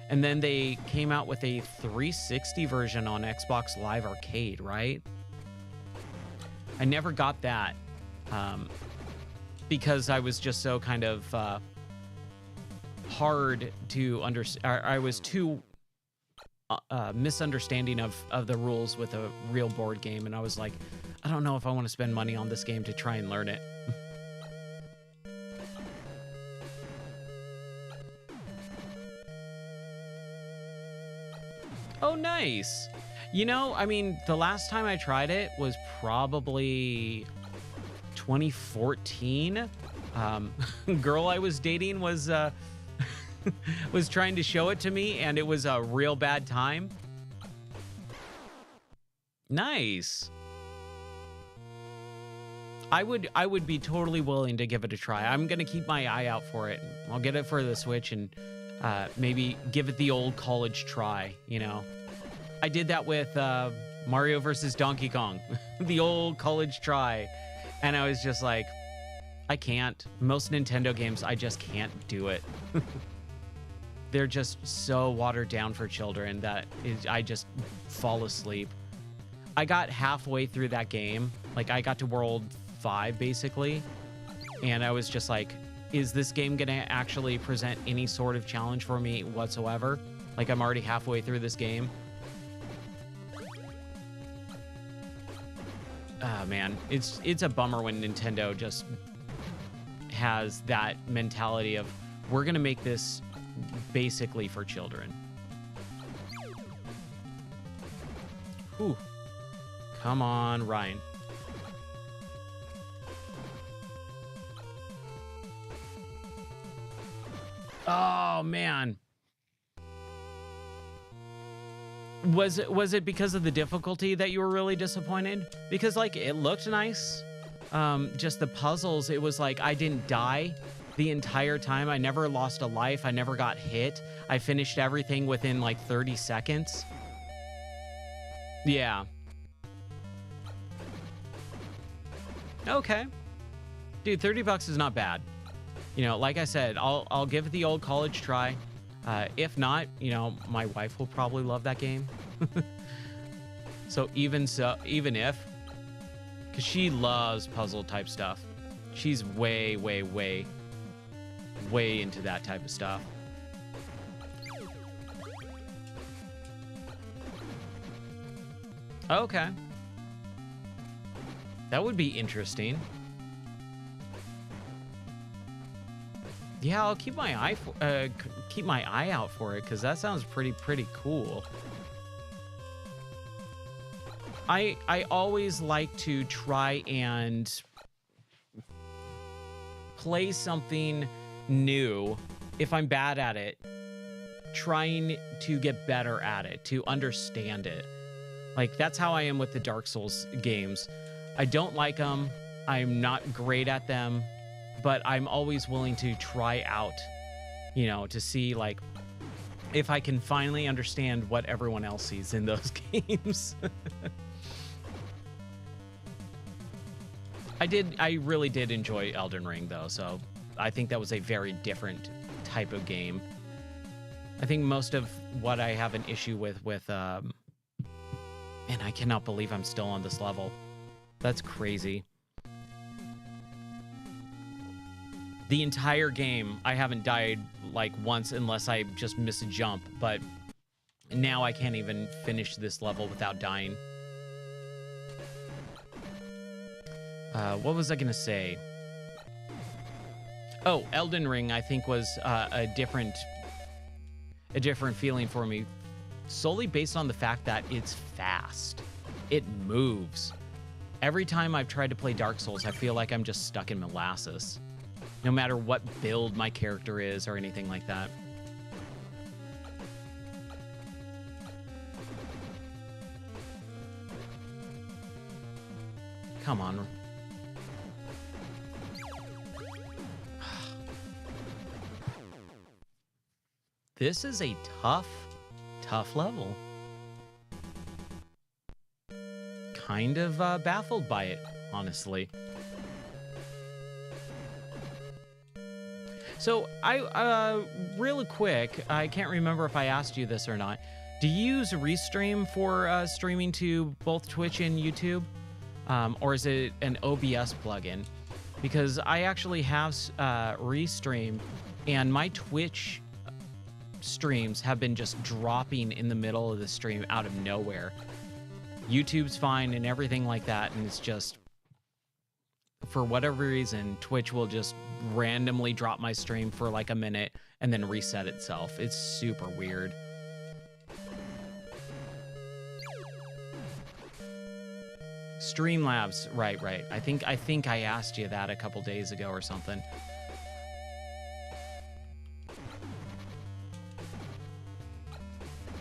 And then they came out with a 360 version on Xbox Live Arcade, right? I never got that because I was just so kind of hard to understand. I was too misunderstanding of the rules with a real board game, and I was like, I don't know if I want to spend money on this game to try and learn it. Oh, nice. You know, I mean, the last time I tried it was probably 2014. Girl I was dating was was trying to show it to me, and it was a real bad time. Nice. I would be totally willing to give it a try. I'm gonna keep my eye out for it. I'll get it for the Switch and maybe give it the old college try, you know. I did that with Mario versus Donkey Kong, the old college try. And I was just like, I can't. Most Nintendo games, I just can't do it. They're just so watered down for children that I just fall asleep. I got halfway through that game. Like, I got to World 5, basically. And I was just like, is this game going to actually present any sort of challenge for me whatsoever? Like, I'm already halfway through this game. Oh, man. It's a bummer when Nintendo just has that mentality of, we're going to make this basically for children. Whew. Come on, Ryan. Oh, man. Was it because of the difficulty that you were really disappointed? Because, like, it looked nice. Just the puzzles, it was like I didn't die the entire time. I never lost a life. I never got hit. I finished everything within, like, 30 seconds. Yeah. Okay. Dude, $30 is not bad. You know, like I said, I'll give it the old college try. If not, you know, my wife will probably love that game. So, even if, because she loves puzzle type stuff, she's way, way, way, way into that type of stuff. Okay. That would be interesting. Yeah, I'll keep my eye out for it, because that sounds pretty cool. I always like to try and play something new if I'm bad at it, trying to get better at it, to understand it. Like, that's how I am with the Dark Souls games. I don't like them. I'm not great at them, but I'm always willing to try out, you know, to see, like, if I can finally understand what everyone else sees in those games. I really did enjoy Elden Ring, though, so I think that was a very different type of game. I think most of what I have an issue with, man, I cannot believe I'm still on this level. That's crazy. The entire game, I haven't died, like, once unless I just miss a jump, but now I can't even finish this level without dying. What was I gonna say? Oh, Elden Ring, I think, was a different feeling for me, solely based on the fact that it's fast. It moves. Every time I've tried to play Dark Souls, I feel like I'm just stuck in molasses, no matter what build my character is or anything like that. Come on. This is a tough level. Kind of baffled by it, honestly. So really quick, I can't remember if I asked you this or not. Do you use Restream for streaming to both Twitch and YouTube? Or is it an OBS plugin? Because I actually have Restream, and my Twitch streams have been just dropping in the middle of the stream out of nowhere. YouTube's fine and everything like that, and it's just, for whatever reason, Twitch will just randomly drop my stream for like a minute and then reset itself. It's super weird. Streamlabs, right. I think I asked you that a couple days ago or something.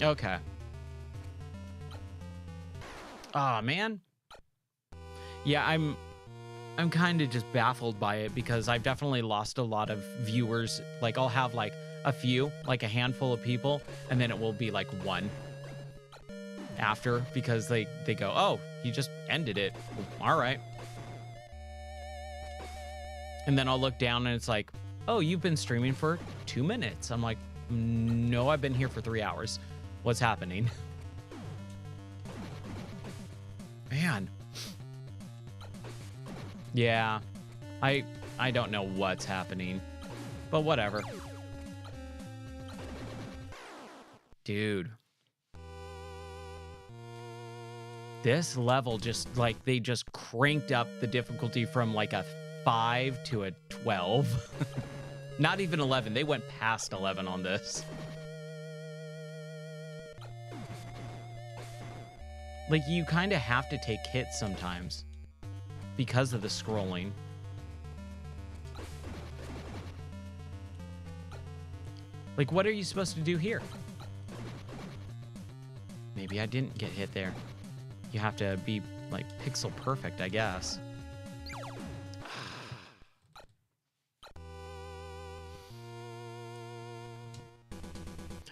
Okay. Aw, man. Yeah, I'm kind of just baffled by it, because I've definitely lost a lot of viewers. Like, I'll have like a few, like a handful of people, and then it will be like one after, because they go, oh, you just ended it. All right. And then I'll look down and it's like, oh, you've been streaming for 2 minutes. I'm like, no, I've been here for 3 hours. What's happening? Man. Yeah, I don't know what's happening, but whatever. Dude. This level just, like, they just cranked up the difficulty from like a 5 to a 12. Not even 11. They went past 11 on this. Like, you kind of have to take hits sometimes because of the scrolling. Like, what are you supposed to do here? Maybe I didn't get hit there. You have to be, like, pixel perfect, I guess.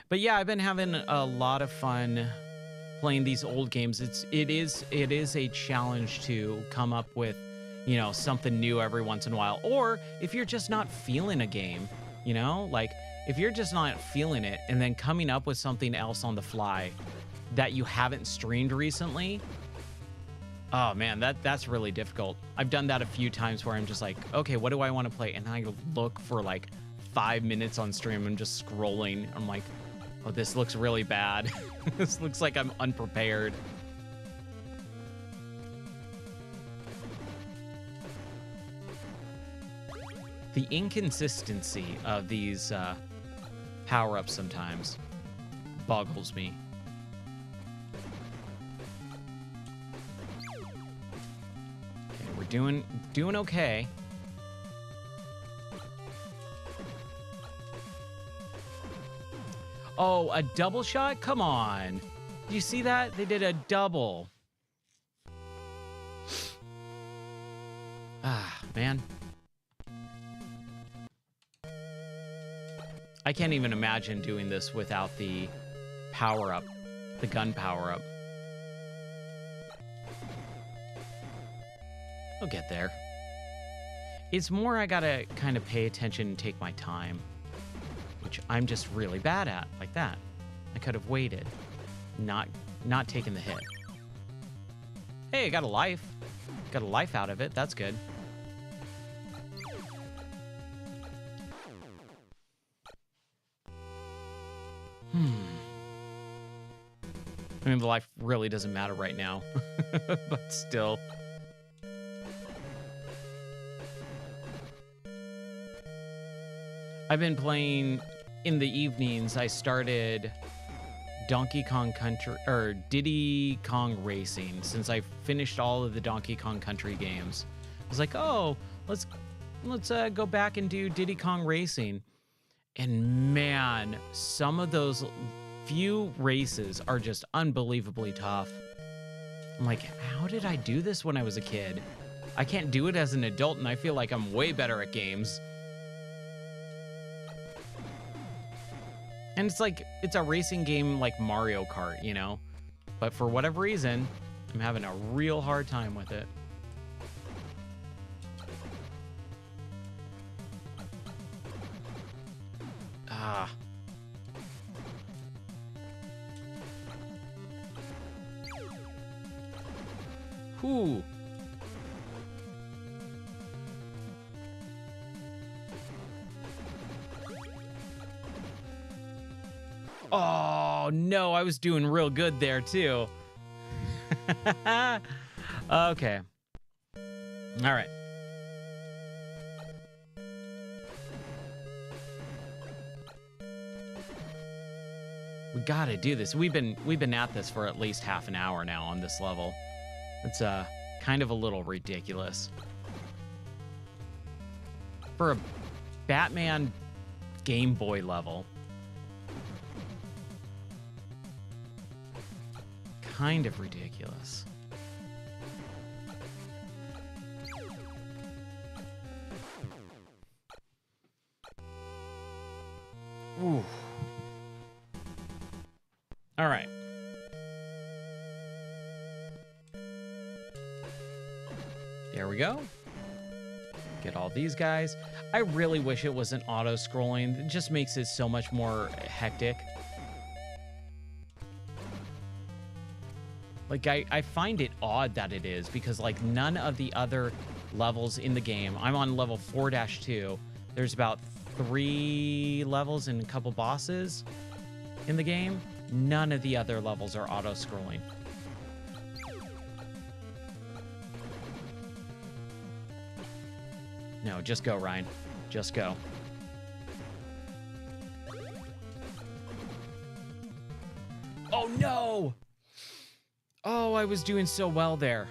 But yeah, I've been having a lot of fun playing these old games. It is a challenge to come up with, you know, something new every once in a while. Or if you're just not feeling a game, you know, like if you're just not feeling it and then coming up with something else on the fly that you haven't streamed recently, oh man, that's really difficult. I've done that a few times where I'm just like, okay, what do I want to play? And I look for like 5 minutes on stream and just scrolling. I'm like, oh, this looks really bad. This looks like I'm unprepared. The inconsistency of these power-ups sometimes boggles me. Okay, we're doing okay. Oh, a double shot? Come on. Did you see that? They did a double. Ah, man. I can't even imagine doing this without the power-up, the gun power-up. I'll get there. It's more I gotta kind of pay attention and take my time, which I'm just really bad at, like that. I could have waited, not taken the hit. Hey, I got a life. Got a life out of it. That's good. I mean, the life really doesn't matter right now, but still. I've been playing in the evenings. I started Donkey Kong Country, or Diddy Kong Racing, since I finished all of the Donkey Kong Country games. I was like, oh, let's go back and do Diddy Kong Racing. And man, some of those few races are just unbelievably tough. I'm like, how did I do this when I was a kid? I can't do it as an adult, and I feel like I'm way better at games. And it's like, it's a racing game like Mario Kart, you know? But for whatever reason, I'm having a real hard time with it. Ah. Whew. Oh, no, I was doing real good there, too. Okay. All right. We gotta do this. We've been at this for at least half an hour now on this level. It's kind of a little ridiculous. For a Batman Game Boy level. Kind of ridiculous. Ooh. All right. There we go. Get all these guys. I really wish it wasn't auto-scrolling. It just makes it so much more hectic. Like, I find it odd that it is, because, like, none of the other levels in the game... I'm on level 4-2. There's about 3 levels and a couple bosses in the game. None of the other levels are auto-scrolling. No, just go, Ryan. Just go. Oh, no! Oh, I was doing so well there.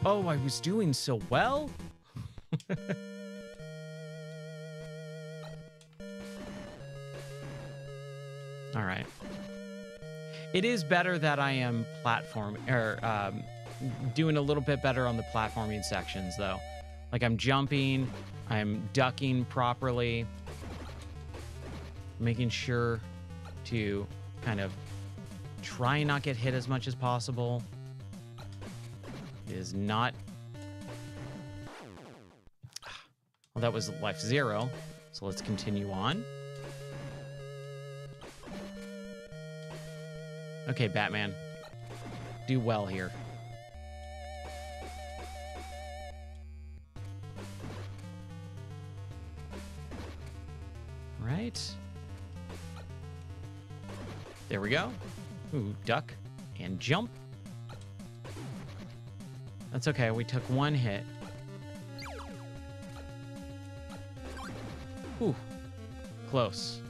Oh, I was doing so well? All right. It is better that I am doing a little bit better on the platforming sections, though. Like, I'm jumping, I'm ducking properly, making sure to kind of try and not get hit as much as possible. It is not... Well, that was life 0, so let's continue on. Okay, Batman. Do well here. Right. There we go. Ooh, duck and jump. That's okay. We took one hit. Ooh, close.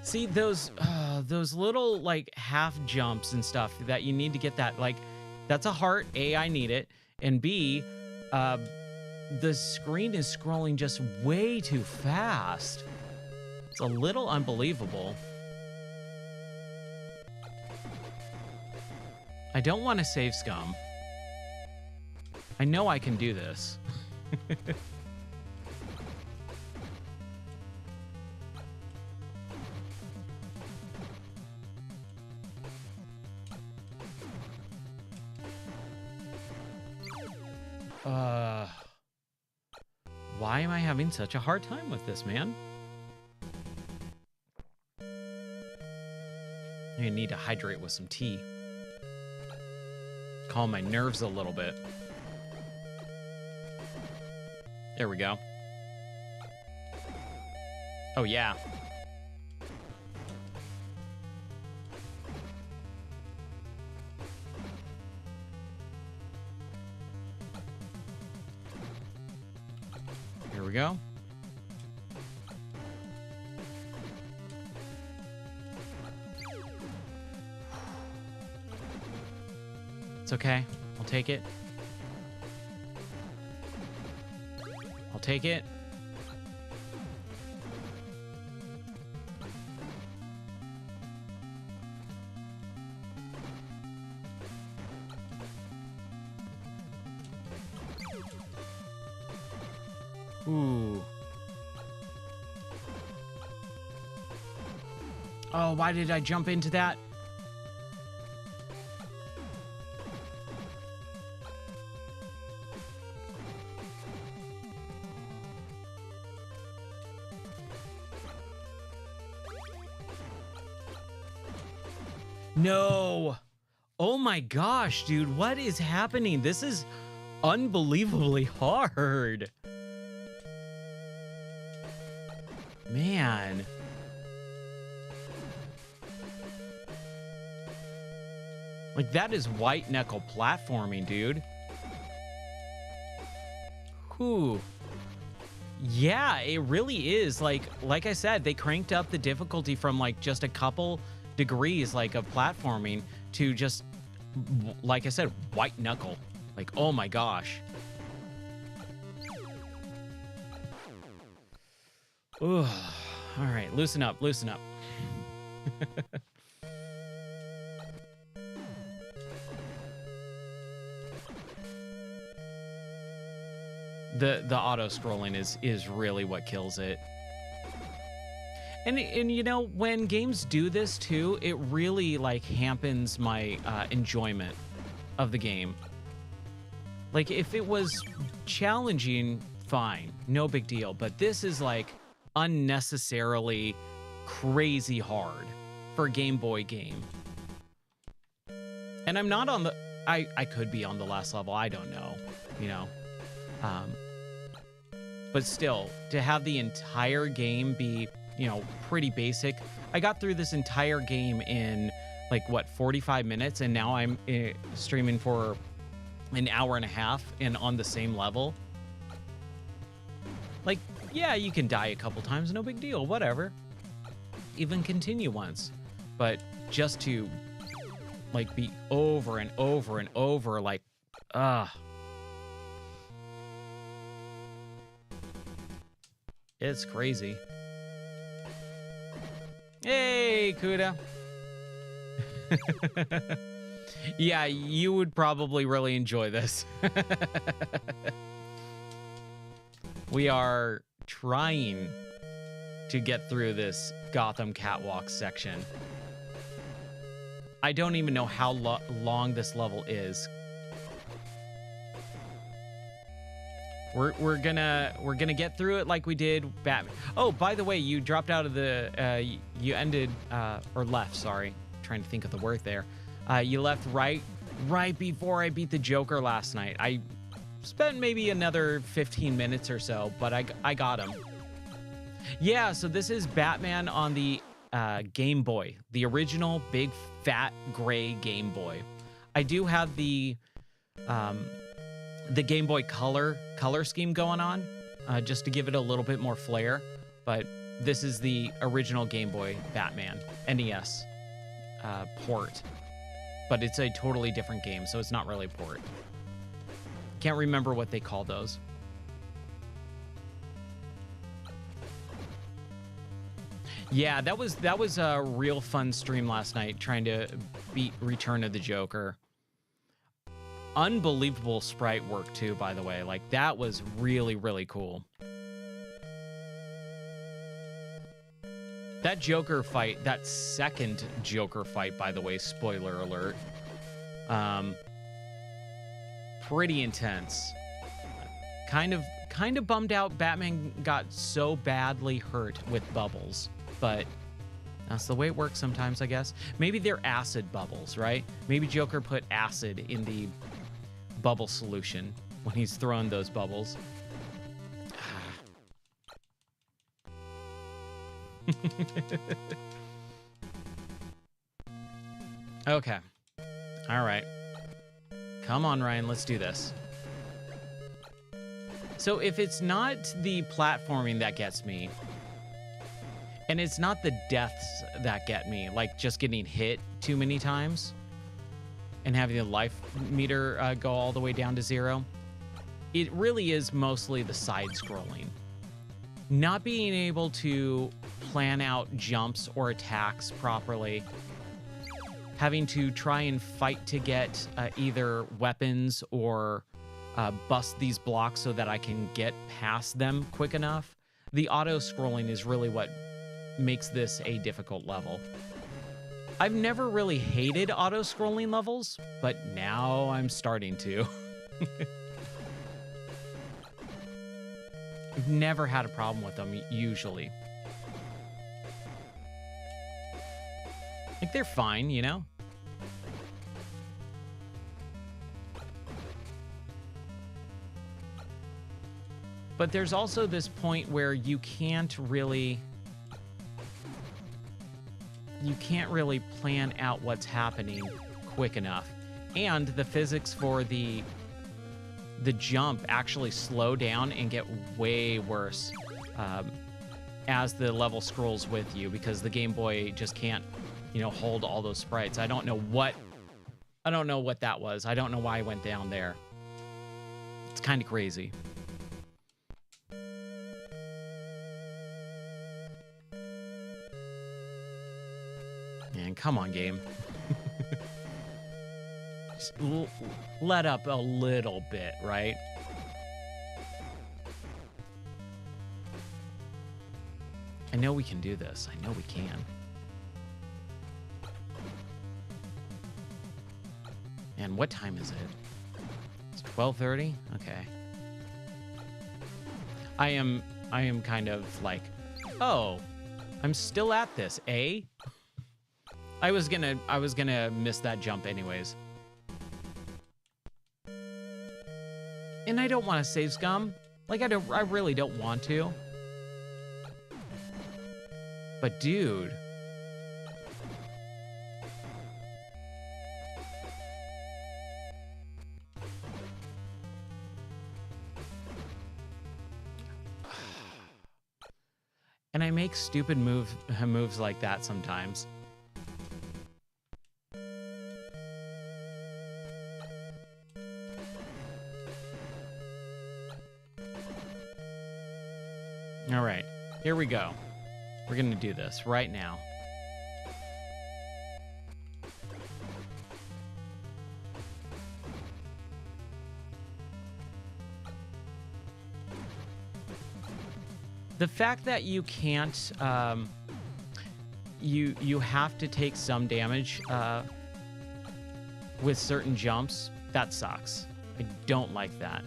See those little like half jumps and stuff that you need to get that, like, that's a heart. A, I need it, and B, the screen is scrolling just way too fast. It's a little unbelievable. I don't want to save scum. I know I can do this. Why am I having such a hard time with this, man? I need to hydrate with some tea. Calm my nerves a little bit. There we go. Oh, yeah. Here we go. It's okay. I'll take it. I'll take it. Ooh. Oh, why did I jump into that? No. Oh my gosh, dude. What is happening? This is unbelievably hard. Man. Like, that is white knuckle platforming, dude. Whew. Yeah, it really is. Like I said, they cranked up the difficulty from like just a couple degrees like of platforming to just, like I said, white knuckle. Like, oh my gosh. Ooh. All right, loosen up, loosen up. The auto scrolling is really what kills it. And you know, when games do this too, it really like hampens my enjoyment of the game. Like, if it was challenging, fine, no big deal. But this is like unnecessarily crazy hard for a Game Boy game. And I'm not on the, I could be on the last level, I don't know, you know. But still, to have the entire game be, you know, pretty basic. I got through this entire game in like, what, 45 minutes, and now I'm streaming for an hour and a half and on the same level. Like, yeah, you can die a couple times, no big deal, whatever. Even continue once. But just to like be over and over and over, like, it's crazy. Hey, Kuda. Yeah, you would probably really enjoy this. We are trying to get through this Gotham Catwalk section. I don't even know how long this level is. We're gonna get through it like we did Batman. Oh, by the way, you dropped out of the you ended or left, sorry. Trying to think of the word there. You left right before I beat the Joker last night. I spent maybe another 15 minutes or so, but I got him. Yeah, so this is Batman on the Game Boy, the original big fat gray Game Boy. I do have the Game Boy color scheme going on, just to give it a little bit more flair. But this is the original Game Boy Batman NES port, but it's a totally different game, so it's not really a port. Can't remember what they call those. Yeah, that was a real fun stream last night, trying to beat Return of the Joker. Unbelievable sprite work too, by the way. Like, that was really, really cool. That Joker fight, that second Joker fight, by the way, spoiler alert, pretty intense. Kind of bummed out Batman got so badly hurt with bubbles, but that's the way it works sometimes, I guess. Maybe they're acid bubbles, right? Maybe Joker put acid in the bubble solution when he's throwing those bubbles. Okay. All right. Come on, Ryan, let's do this. So if it's not the platforming that gets me, and it's not the deaths that get me, like just getting hit too many times and having the life meter go all the way down to 0, it really is mostly the side scrolling. Not being able to plan out jumps or attacks properly, having to try and fight to get either weapons or bust these blocks so that I can get past them quick enough. The auto-scrolling is really what makes this a difficult level. I've never really hated auto-scrolling levels, but now I'm starting to. I've never had a problem with them, usually. Like, they're fine, you know? But there's also this point where you can't really plan out what's happening quick enough. And the physics for the jump actually slow down and get way worse as the level scrolls with you, because the Game Boy just can't, hold all those sprites. I don't know what that was. I don't know why I went down there. It's kind of crazy. Man, come on, game. Just let up a little bit, right? I know we can do this. I know we can. And what time is it? It's 12:30? Okay. I am kind of like, oh, I'm still at this, eh? I was gonna miss that jump anyways. And I don't want to save scum. Like, I really don't want to. But dude. And I make stupid moves like that sometimes. All right, here we go. We're gonna do this right now. The fact that you can't, you have to take some damage with certain jumps, that sucks. I don't like that.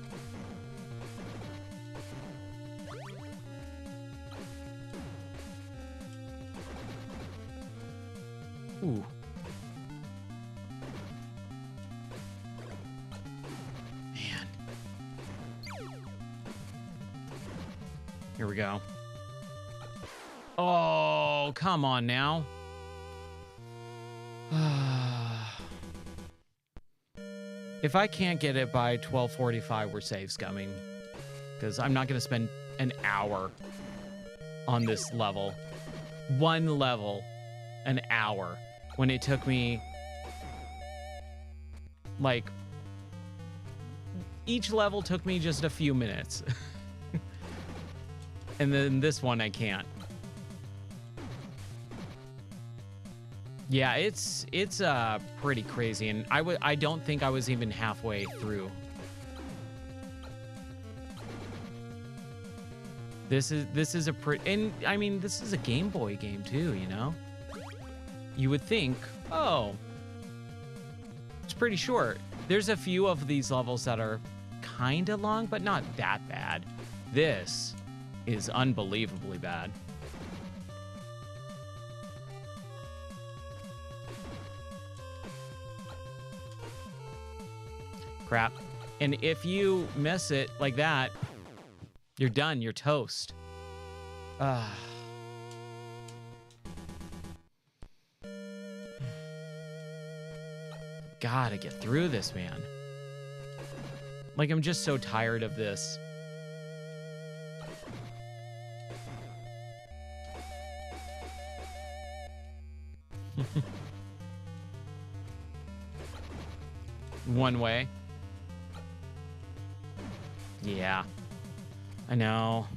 Ooh. Man. Here we go. Oh, come on now. If I can't get it by 12:45, we're save scumming. Because I'm not going to spend an hour on this level. One level, an hour. When it took me, like, each level took me just a few minutes. And then this one I can't. Yeah, it's pretty crazy, and I don't think I was even halfway through. This is a pretty, and I mean, this is a Game Boy game too, you know? You would think, oh, it's pretty short. There's a few of these levels that are kind of long, but not that bad. This is unbelievably bad. Crap. And if you miss it like that, you're done. You're toast. Gotta get through this, man. Like, I'm just so tired of this. One way. Yeah, I know.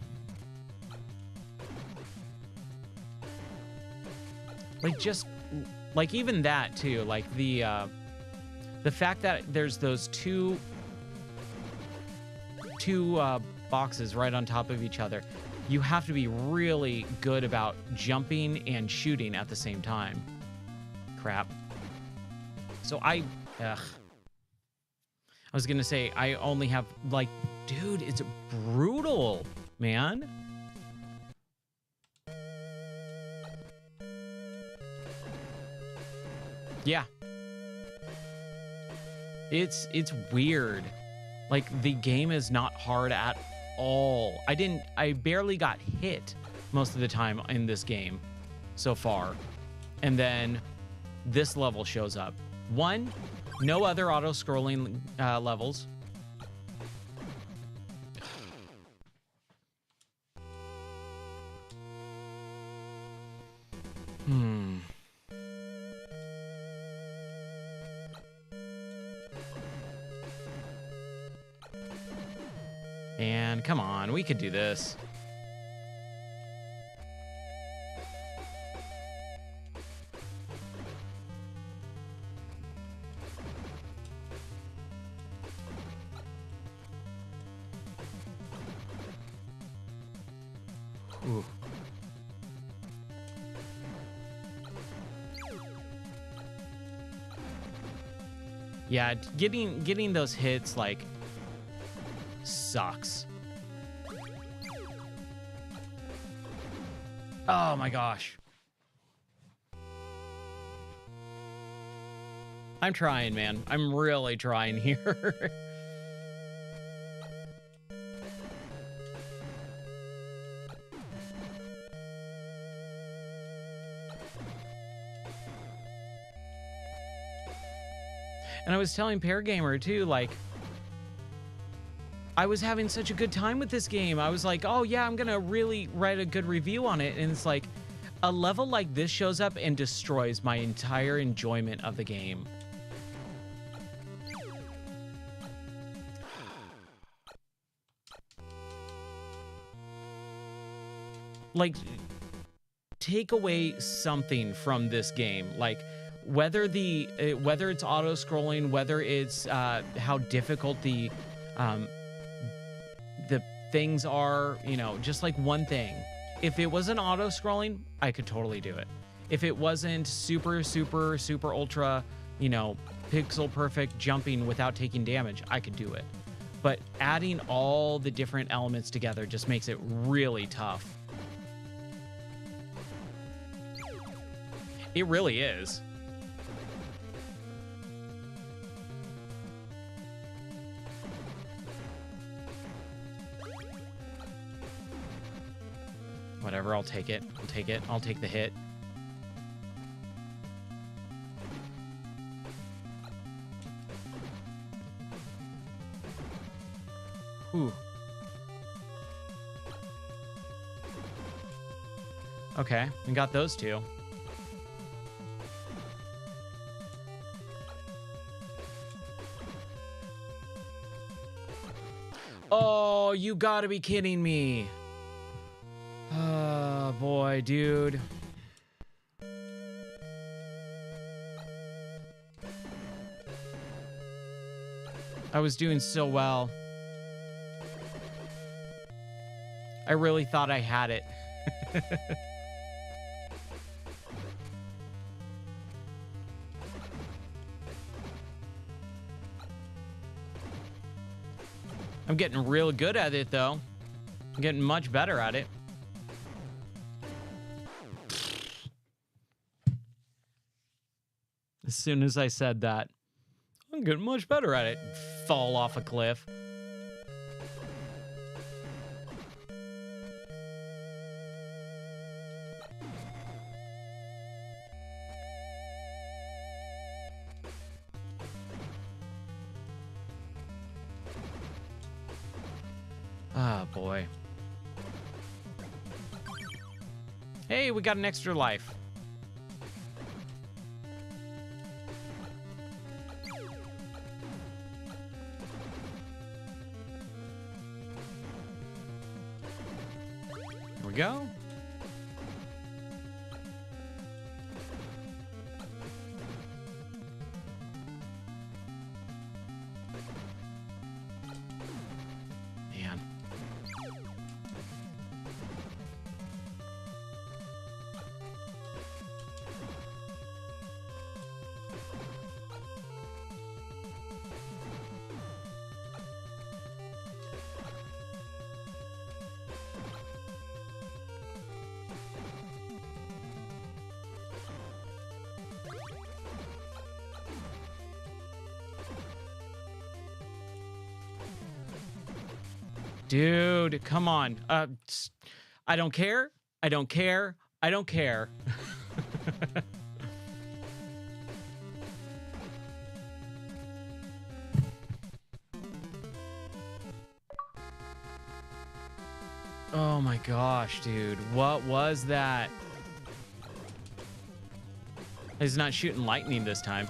Like, just like even that too, like the fact that there's those two boxes right on top of each other. You have to be really good about jumping and shooting at the same time. Crap. So I was gonna say I only have, like, dude, it's brutal, man. Yeah. It's weird. Like, the game is not hard at all. I barely got hit most of the time in this game so far. And then this level shows up. One, no other auto-scrolling levels. And come on, we could do this. Ooh. Yeah, getting those hits, like, sucks. Oh my gosh. I'm trying, man. I'm really trying here. And I was telling Pear Gamer too, like, I was having such a good time with this game. I was like, oh yeah, I'm gonna really write a good review on it. And it's like, a level like this shows up and destroys my entire enjoyment of the game. Like, take away something from this game. Like, whether it's auto-scrolling, whether it's how difficult the things are, you know, just like one thing. If it wasn't auto-scrolling, I could totally do it. If it wasn't super, super, super ultra, you know, pixel perfect jumping without taking damage, I could do it. But adding all the different elements together just makes it really tough. It really is. Whatever, I'll take it. I'll take it. I'll take the hit. Ooh. Okay, we got those two. Oh, you gotta be kidding me. Oh, boy, dude. I was doing so well. I really thought I had it. I'm getting real good at it, though. I'm getting much better at it. As soon as I said that, I'm getting much better at it. Fall off a cliff. Oh, boy. Hey, we got an extra life. Here we go. Man. Dude, come on. I don't care. I don't care. I don't care. Oh my gosh, dude. What was that? He's not shooting lightning this time.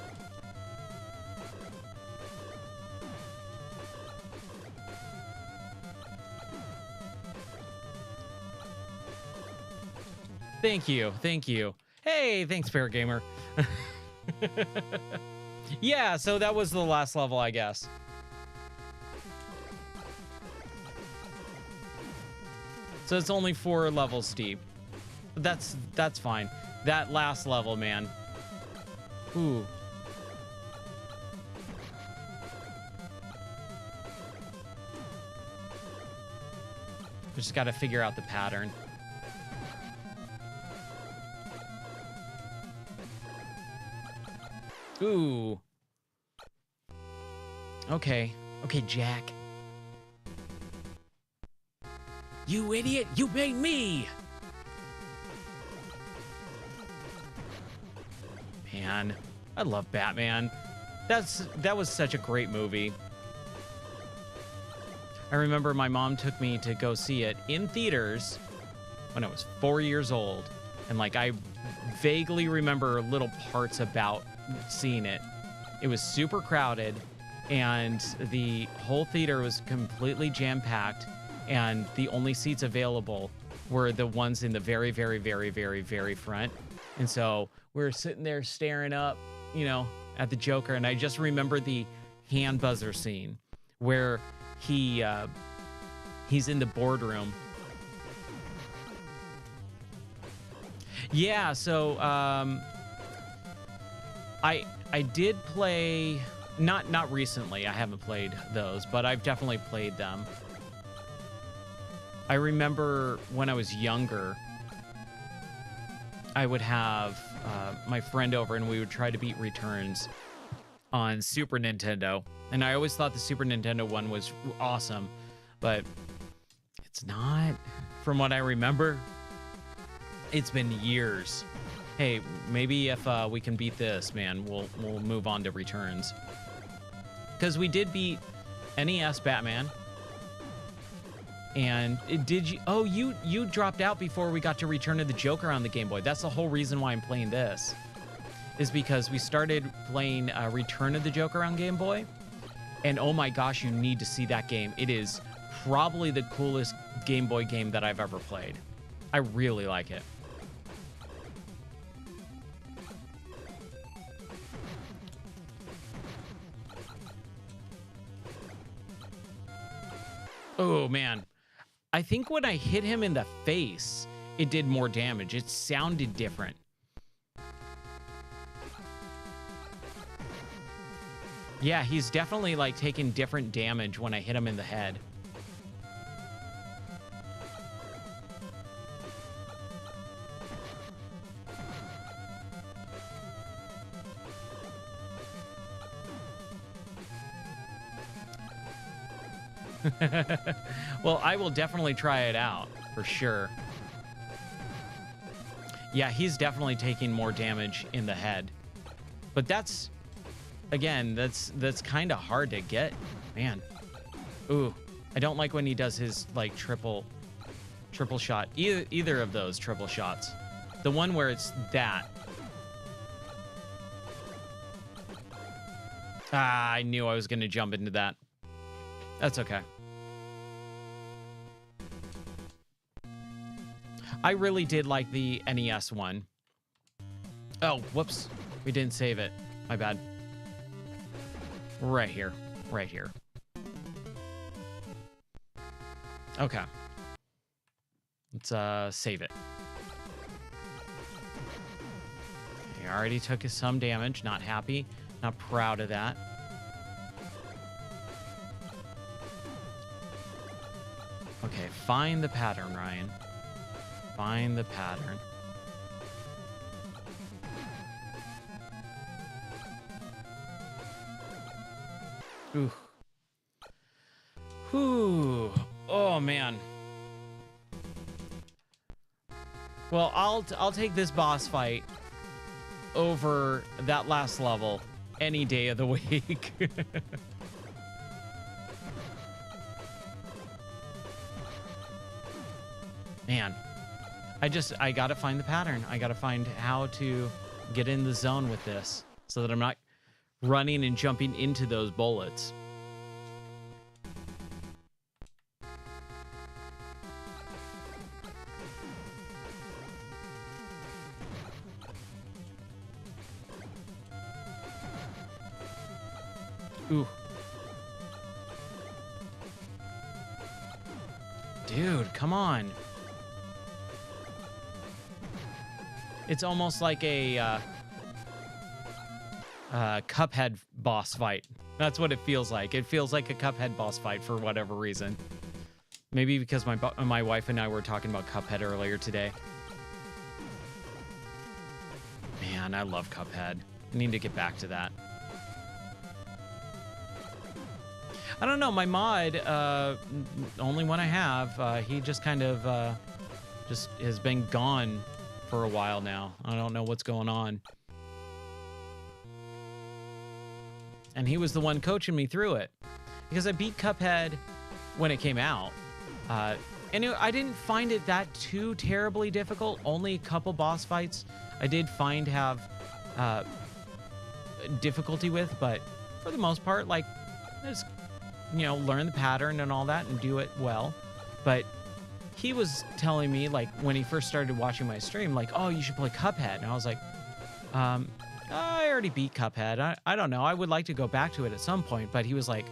Thank you. Thank you. Hey, thanks, Bear Gamer. Yeah, so that was the last level, I guess. So it's only 4 levels deep. But that's fine. That last level, man. Ooh. Just got to figure out the pattern. Ooh. Okay. Okay, Jack. You idiot! You made me! Man, I love Batman. That was such a great movie. I remember my mom took me to go see it in theaters when I was 4 years old. And like I vaguely remember little parts about seeing it. It was super crowded and the whole theater was completely jam-packed, and the only seats available were the ones in the very, very, very, very, very front. And so we were sitting there staring up, you know, at the Joker, and I just remember the hand buzzer scene where he's in the boardroom. Yeah, so I did play, not recently. I haven't played those, but I've definitely played them. I remember when I was younger, I would have my friend over and we would try to beat Returns on Super Nintendo. And I always thought the Super Nintendo one was awesome, but it's not, from what I remember. It's been years. Hey, maybe if we can beat this, man, we'll move on to Returns. Because we did beat NES Batman. And did you? Oh, you dropped out before we got to Return of the Joker on the Game Boy. That's the whole reason why I'm playing this. Is because we started playing Return of the Joker on Game Boy. And oh my gosh, you need to see that game. It is probably the coolest Game Boy game that I've ever played. I really like it. Oh, man. I think when I hit him in the face, it did more damage. It sounded different. Yeah, he's definitely like taking different damage when I hit him in the head. Well, I will definitely try it out for sure. Yeah, he's definitely taking more damage in the head. But that's, again, that's kind of hard to get, man. Ooh, I don't like when he does his like triple shot. Either of those triple shots. The one where it's that. Ah, I knew I was going to jump into that. That's okay. I really did like the NES one. Oh, whoops. We didn't save it. My bad. Right here. Right here. Okay. Let's save it. He already took some damage. Not happy. Not proud of that. Okay, find the pattern, Ryan. Find the pattern. Ooh. Whew. Oh, man. Well, I'll take this boss fight over that last level any day of the week. Man, I gotta find the pattern. I gotta find how to get in the zone with this so that I'm not running and jumping into those bullets. Ooh. Dude, come on. It's almost like a Cuphead boss fight. That's what it feels like. It feels like a Cuphead boss fight for whatever reason. Maybe because my wife and I were talking about Cuphead earlier today. Man, I love Cuphead. I need to get back to that. I don't know, my mod, only one I have, he just kind of just has been gone for a while now. I don't know what's going on. And he was the one coaching me through it. Because I beat Cuphead when it came out. And I didn't find it that too terribly difficult. Only a couple boss fights I did find have difficulty with. But for the most part, like, just, you know, learn the pattern and all that and do it well. But he was telling me, like, when he first started watching my stream, like, oh, you should play Cuphead. And I was like, I already beat Cuphead. I don't know. I would like to go back to it at some point. But he was like,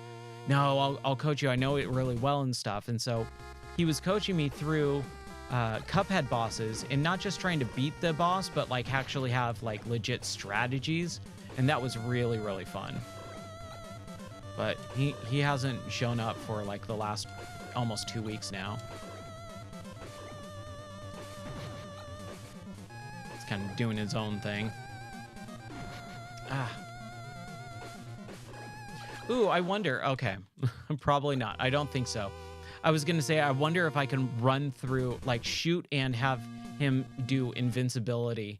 no, I'll coach you. I know it really well and stuff. And so he was coaching me through Cuphead bosses and not just trying to beat the boss, but like actually have like legit strategies. And that was really, really fun. But he hasn't shown up for like the last almost 2 weeks now. He's kind of doing his own thing. Ah. Ooh, I wonder. Okay. Probably not. I don't think so. I was going to say, I wonder if I can run through, like shoot and have him do invincibility.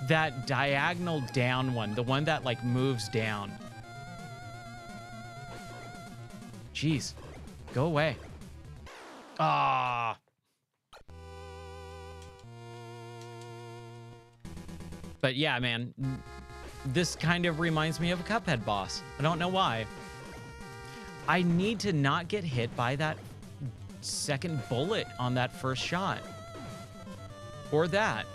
That diagonal down one, the one that like moves down. Jeez, go away. Ah. But yeah, man, this kind of reminds me of a Cuphead boss. I don't know why. I need to not get hit by that second bullet on that first shot. Or that.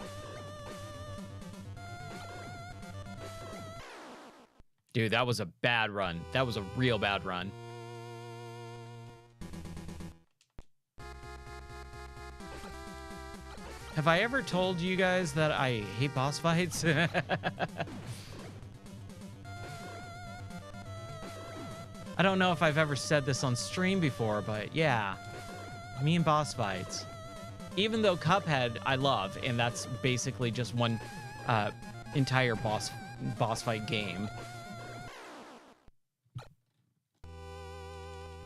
Dude, that was a bad run. That was a real bad run. Have I ever told you guys that I hate boss fights? I don't know if I've ever said this on stream before, but yeah, me and boss fights. Even though Cuphead I love, and that's basically just one entire boss fight game.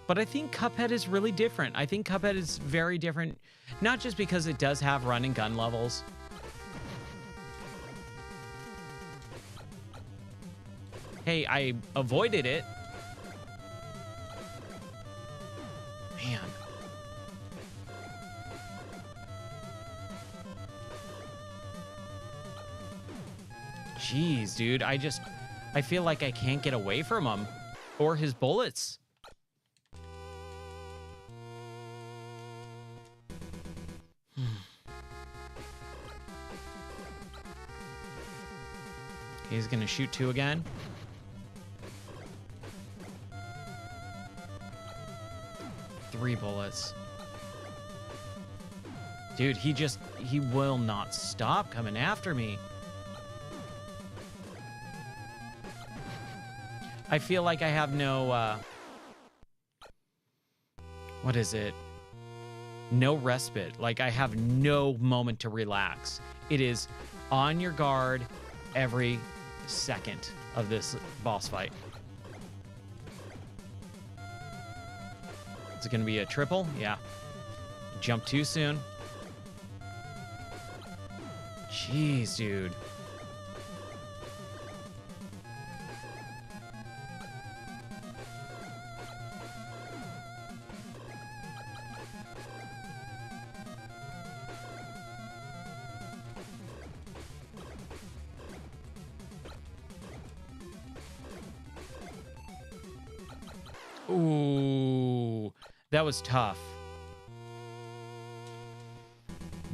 But I think Cuphead is really different. I think Cuphead is very different, not just because it does have run and gun levels. Hey, I avoided it. Man. Jeez, dude. I feel like I can't get away from him or his bullets. He's gonna shoot 2 again. Three bullets. Dude, he will not stop coming after me. I feel like I have no, what is it? No respite. Like, I have no moment to relax. It is on your guard every second of this boss fight. Is it going to be a triple? Yeah. Jump too soon. Jeez, dude. Ooh, that was tough.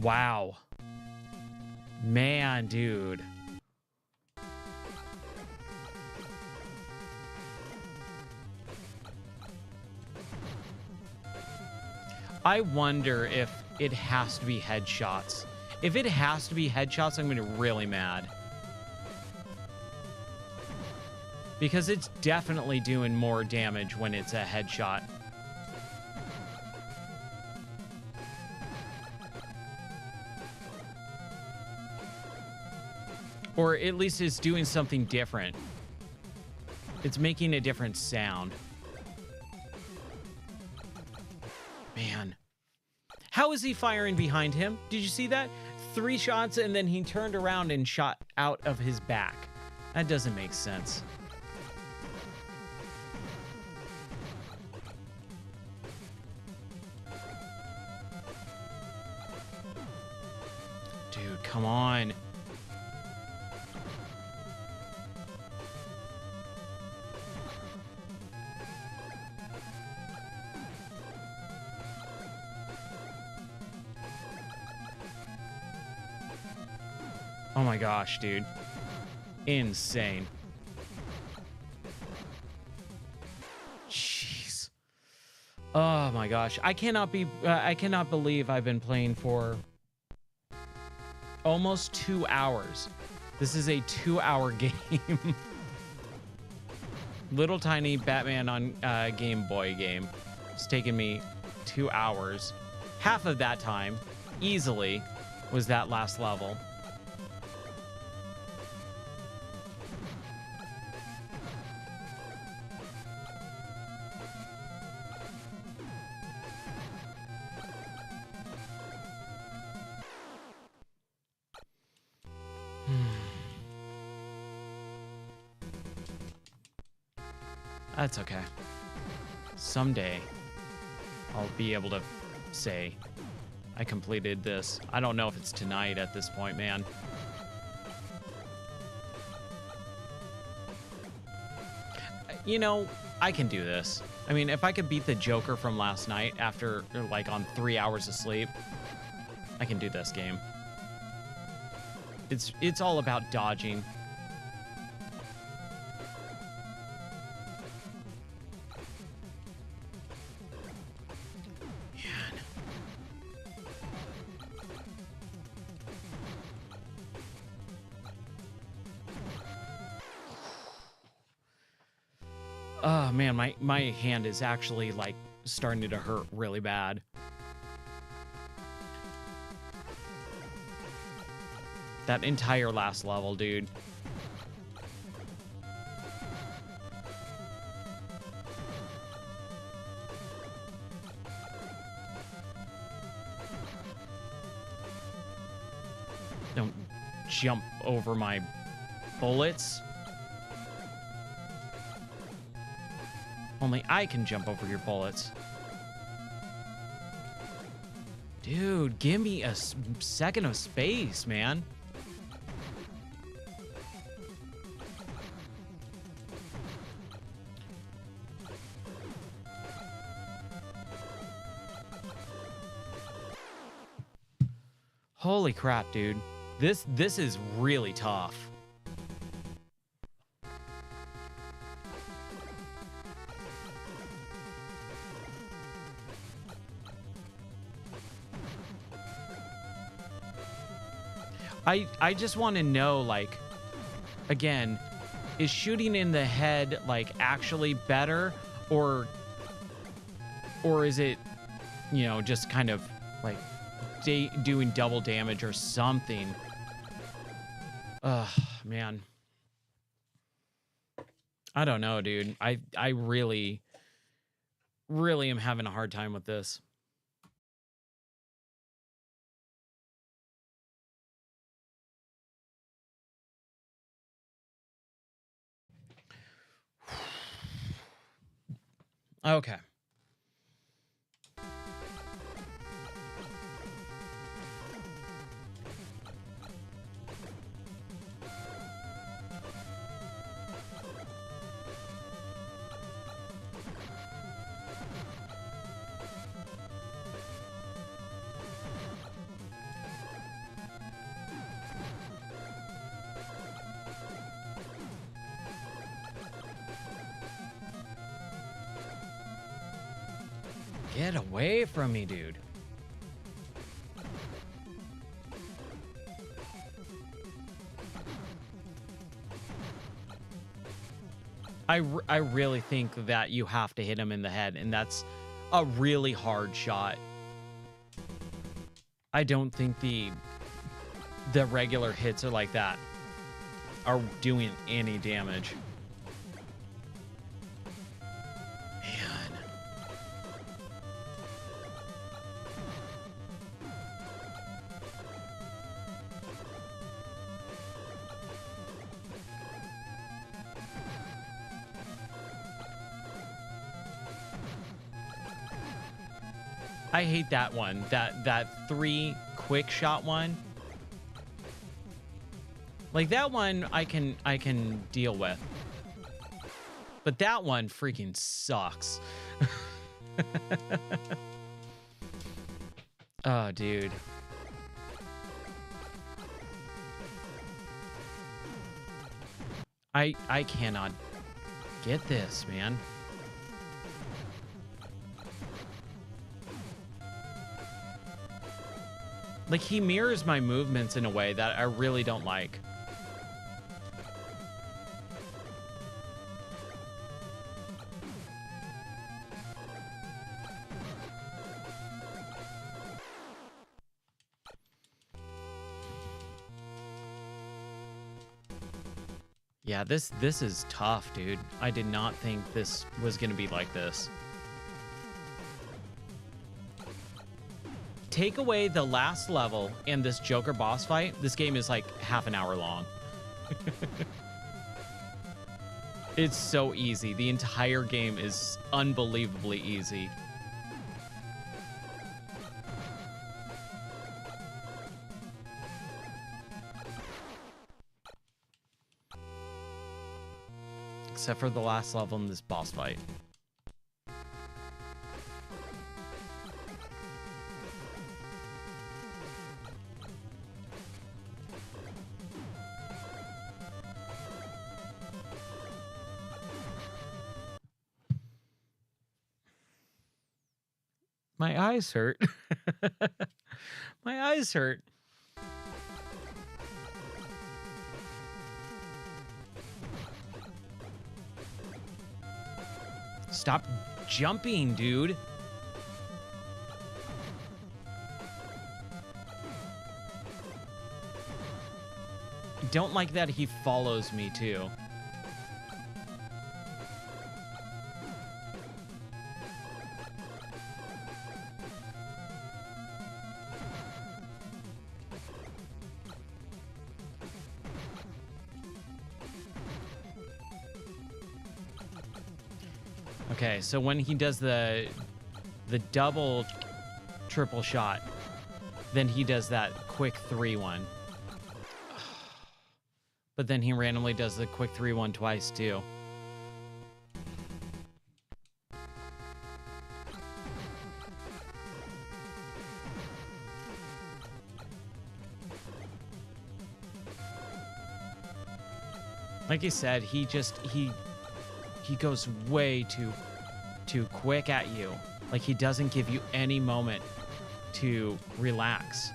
Wow. Man, dude. I wonder if it has to be headshots. If it has to be headshots, I'm going to be really mad. Because it's definitely doing more damage when it's a headshot. Or at least it's doing something different. It's making a different sound. Man. How is he firing behind him? Did you see that? 3 shots and then he turned around and shot out of his back. That doesn't make sense. Dude, come on. Oh my gosh, dude. Insane. Jeez. Oh my gosh. I cannot believe I've been playing for almost 2 hours. This is a 2-hour game. Little tiny Batman on Game Boy game. It's taken me 2 hours. Half of that time, easily, was that last level. That's okay. Someday, I'll be able to say I completed this. I don't know if it's tonight at this point, man. You know, I can do this. I mean, if I could beat the Joker from last night after, like, on 3 hours of sleep, I can do this game. It's all about dodging. Oh man, my hand is actually like starting to hurt really bad. That entire last level, dude. Don't jump over my bullets. Only I can jump over your bullets. Dude, give me a second of space, man. Holy crap, dude. This is really tough. I just want to know, like, again, is shooting in the head, like, actually better, or is it, you know, just kind of like doing double damage or something? Ugh, man. I don't know, dude. I really am having a hard time with this. Okay. Get away from me, dude. I really think that you have to hit him in the head, and that's a really hard shot. I don't think the regular hits are like that are doing any damage. Man. I hate that one. That 3 quick shot one. Like that one I can deal with. But that one freaking sucks. Oh, dude. I cannot get this, man. Like, he mirrors my movements in a way that I really don't like. Yeah, this is tough, dude. I did not think this was gonna be like this. Take away the last level and this Joker boss fight, this game is like half an hour long. It's so easy. The entire game is unbelievably easy. Except for the last level in this boss fight. My eyes hurt. My eyes hurt. Stop jumping, dude. I don't like that he follows me, too. Okay, so when he does the double triple shot, then he does that quick 3-1. But then he randomly does the quick 3-1 twice too. Like I said, he goes way too quick at you. Like he doesn't give you any moment to relax.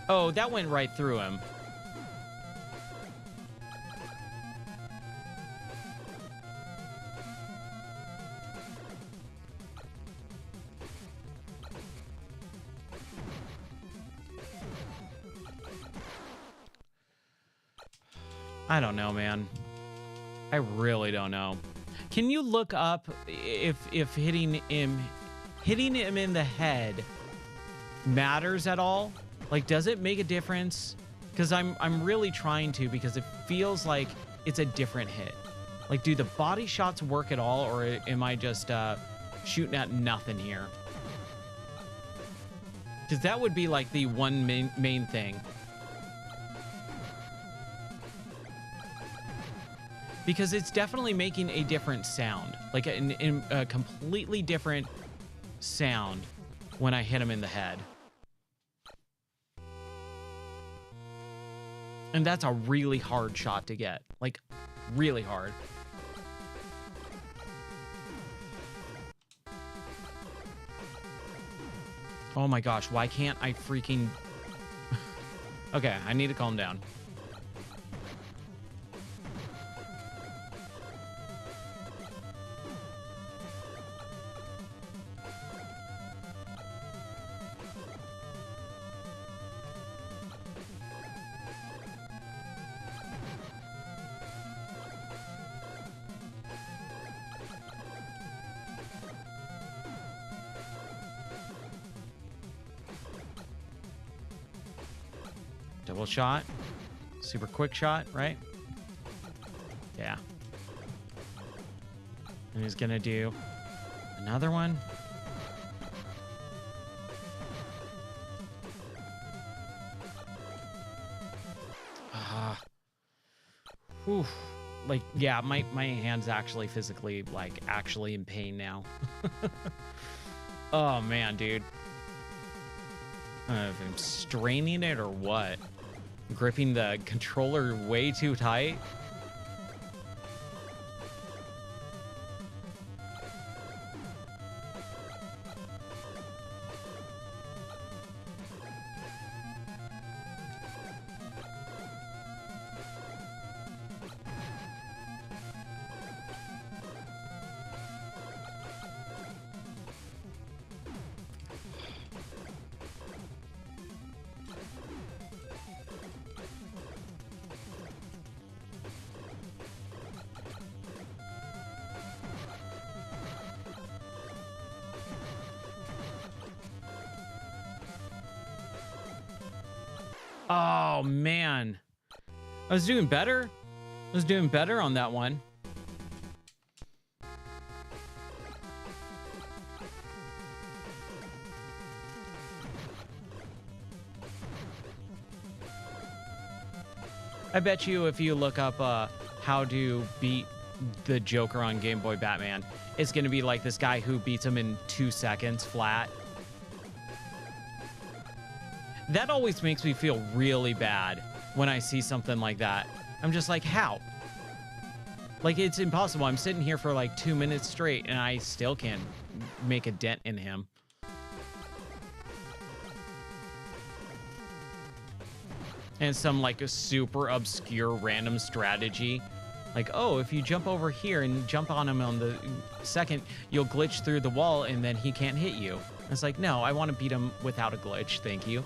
Oh, that went right through him. I don't know, man. I really don't know. Can you look up if hitting him in the head matters at all? Like, does it make a difference? Because I'm really trying to, because it feels like it's a different hit. Like, do the body shots work at all, or am I just shooting at nothing here? Because that would be like the one main thing. Because it's definitely making a different sound, like a completely different sound when I hit him in the head. And that's a really hard shot to get, like really hard. Oh my gosh, why can't I freaking... Okay, I need to calm down. Double shot. Super quick shot, right? Yeah. And he's gonna do another one. Whew. Like, yeah, my hand's actually physically, like, actually in pain now. Oh, man, dude. I don't know if I'm straining it or what. Gripping the controller way too tight. Oh, man. I was doing better. I was doing better on that one. I bet you if you look up how to beat the Joker on Game Boy Batman, it's going to be like this guy who beats him in 2 seconds flat. That always makes me feel really bad when I see something like that. I'm just like, how? Like, it's impossible. I'm sitting here for like 2 minutes straight and I still can't make a dent in him. And some like a super obscure random strategy. Like, oh, if you jump over here and jump on him on the second, you'll glitch through the wall and then he can't hit you. It's like, no, I want to beat him without a glitch. Thank you.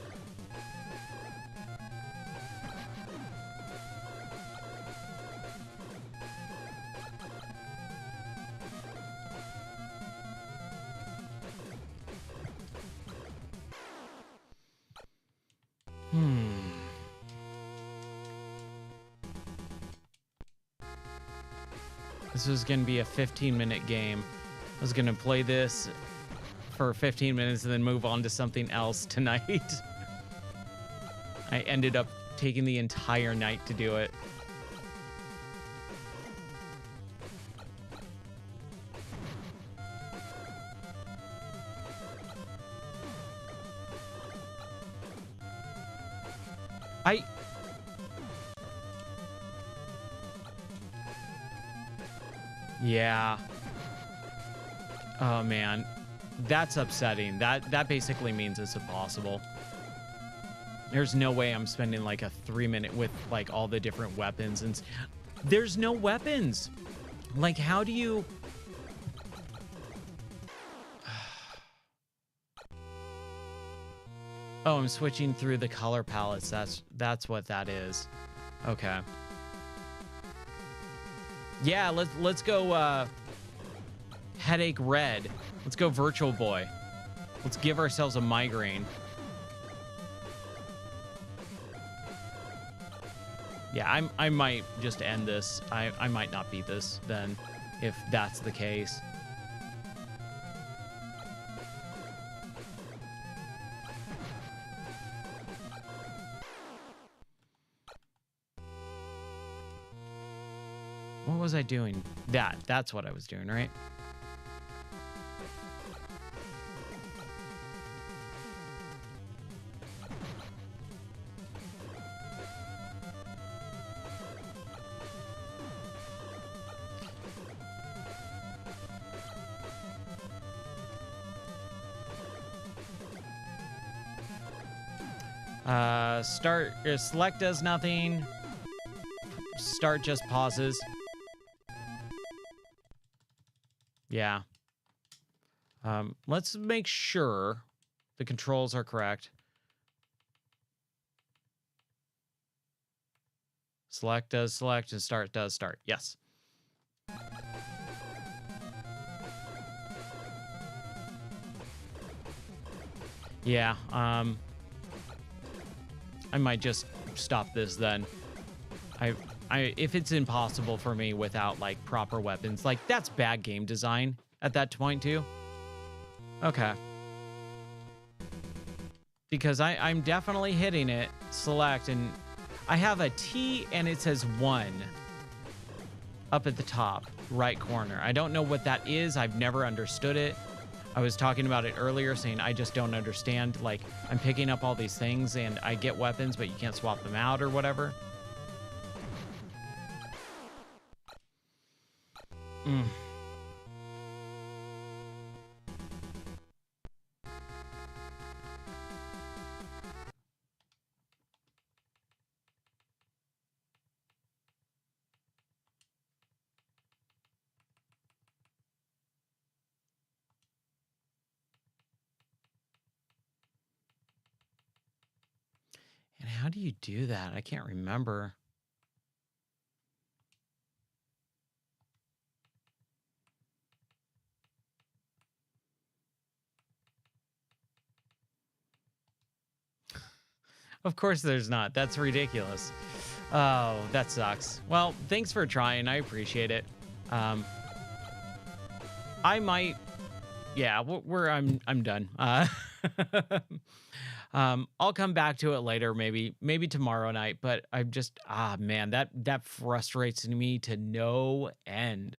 This was going to be a 15-minute game. I was going to play this for 15 minutes and then move on to something else tonight. I ended up taking the entire night to do it. Yeah. Oh, man. That's upsetting. That basically means it's impossible. There's no way I'm spending like a 3-minute with like all the different weapons and there's no weapons. Like, how do you... Oh, I'm switching through the color palettes. That's what that is. Okay. Yeah, let's go Headache Red. Let's go Virtual Boy. Let's give ourselves a migraine. Yeah, I might just end this. I might not beat this then, if that's the case. What was I doing? That's what I was doing, right? Select does nothing. Start just pauses. Yeah. Let's make sure the controls are correct. Select does select and start does start. Yes. Yeah, I might just stop this then. If it's impossible for me without like proper weapons, like that's bad game design at that point too. Okay. Because I'm definitely hitting it, select, and I have a T and it says 1 up at the top right corner. I don't know what that is. I've never understood it. I was talking about it earlier saying I just don't understand. Like, I'm picking up all these things and I get weapons, but you can't swap them out or whatever. Mm. And how do you do that? I can't remember. Of course there's not. That's ridiculous. Oh, that sucks. Well, thanks for trying. I appreciate it. I might, yeah, I'm done. I'll come back to it later, maybe tomorrow night. But I'm just, man, that frustrates me to no end.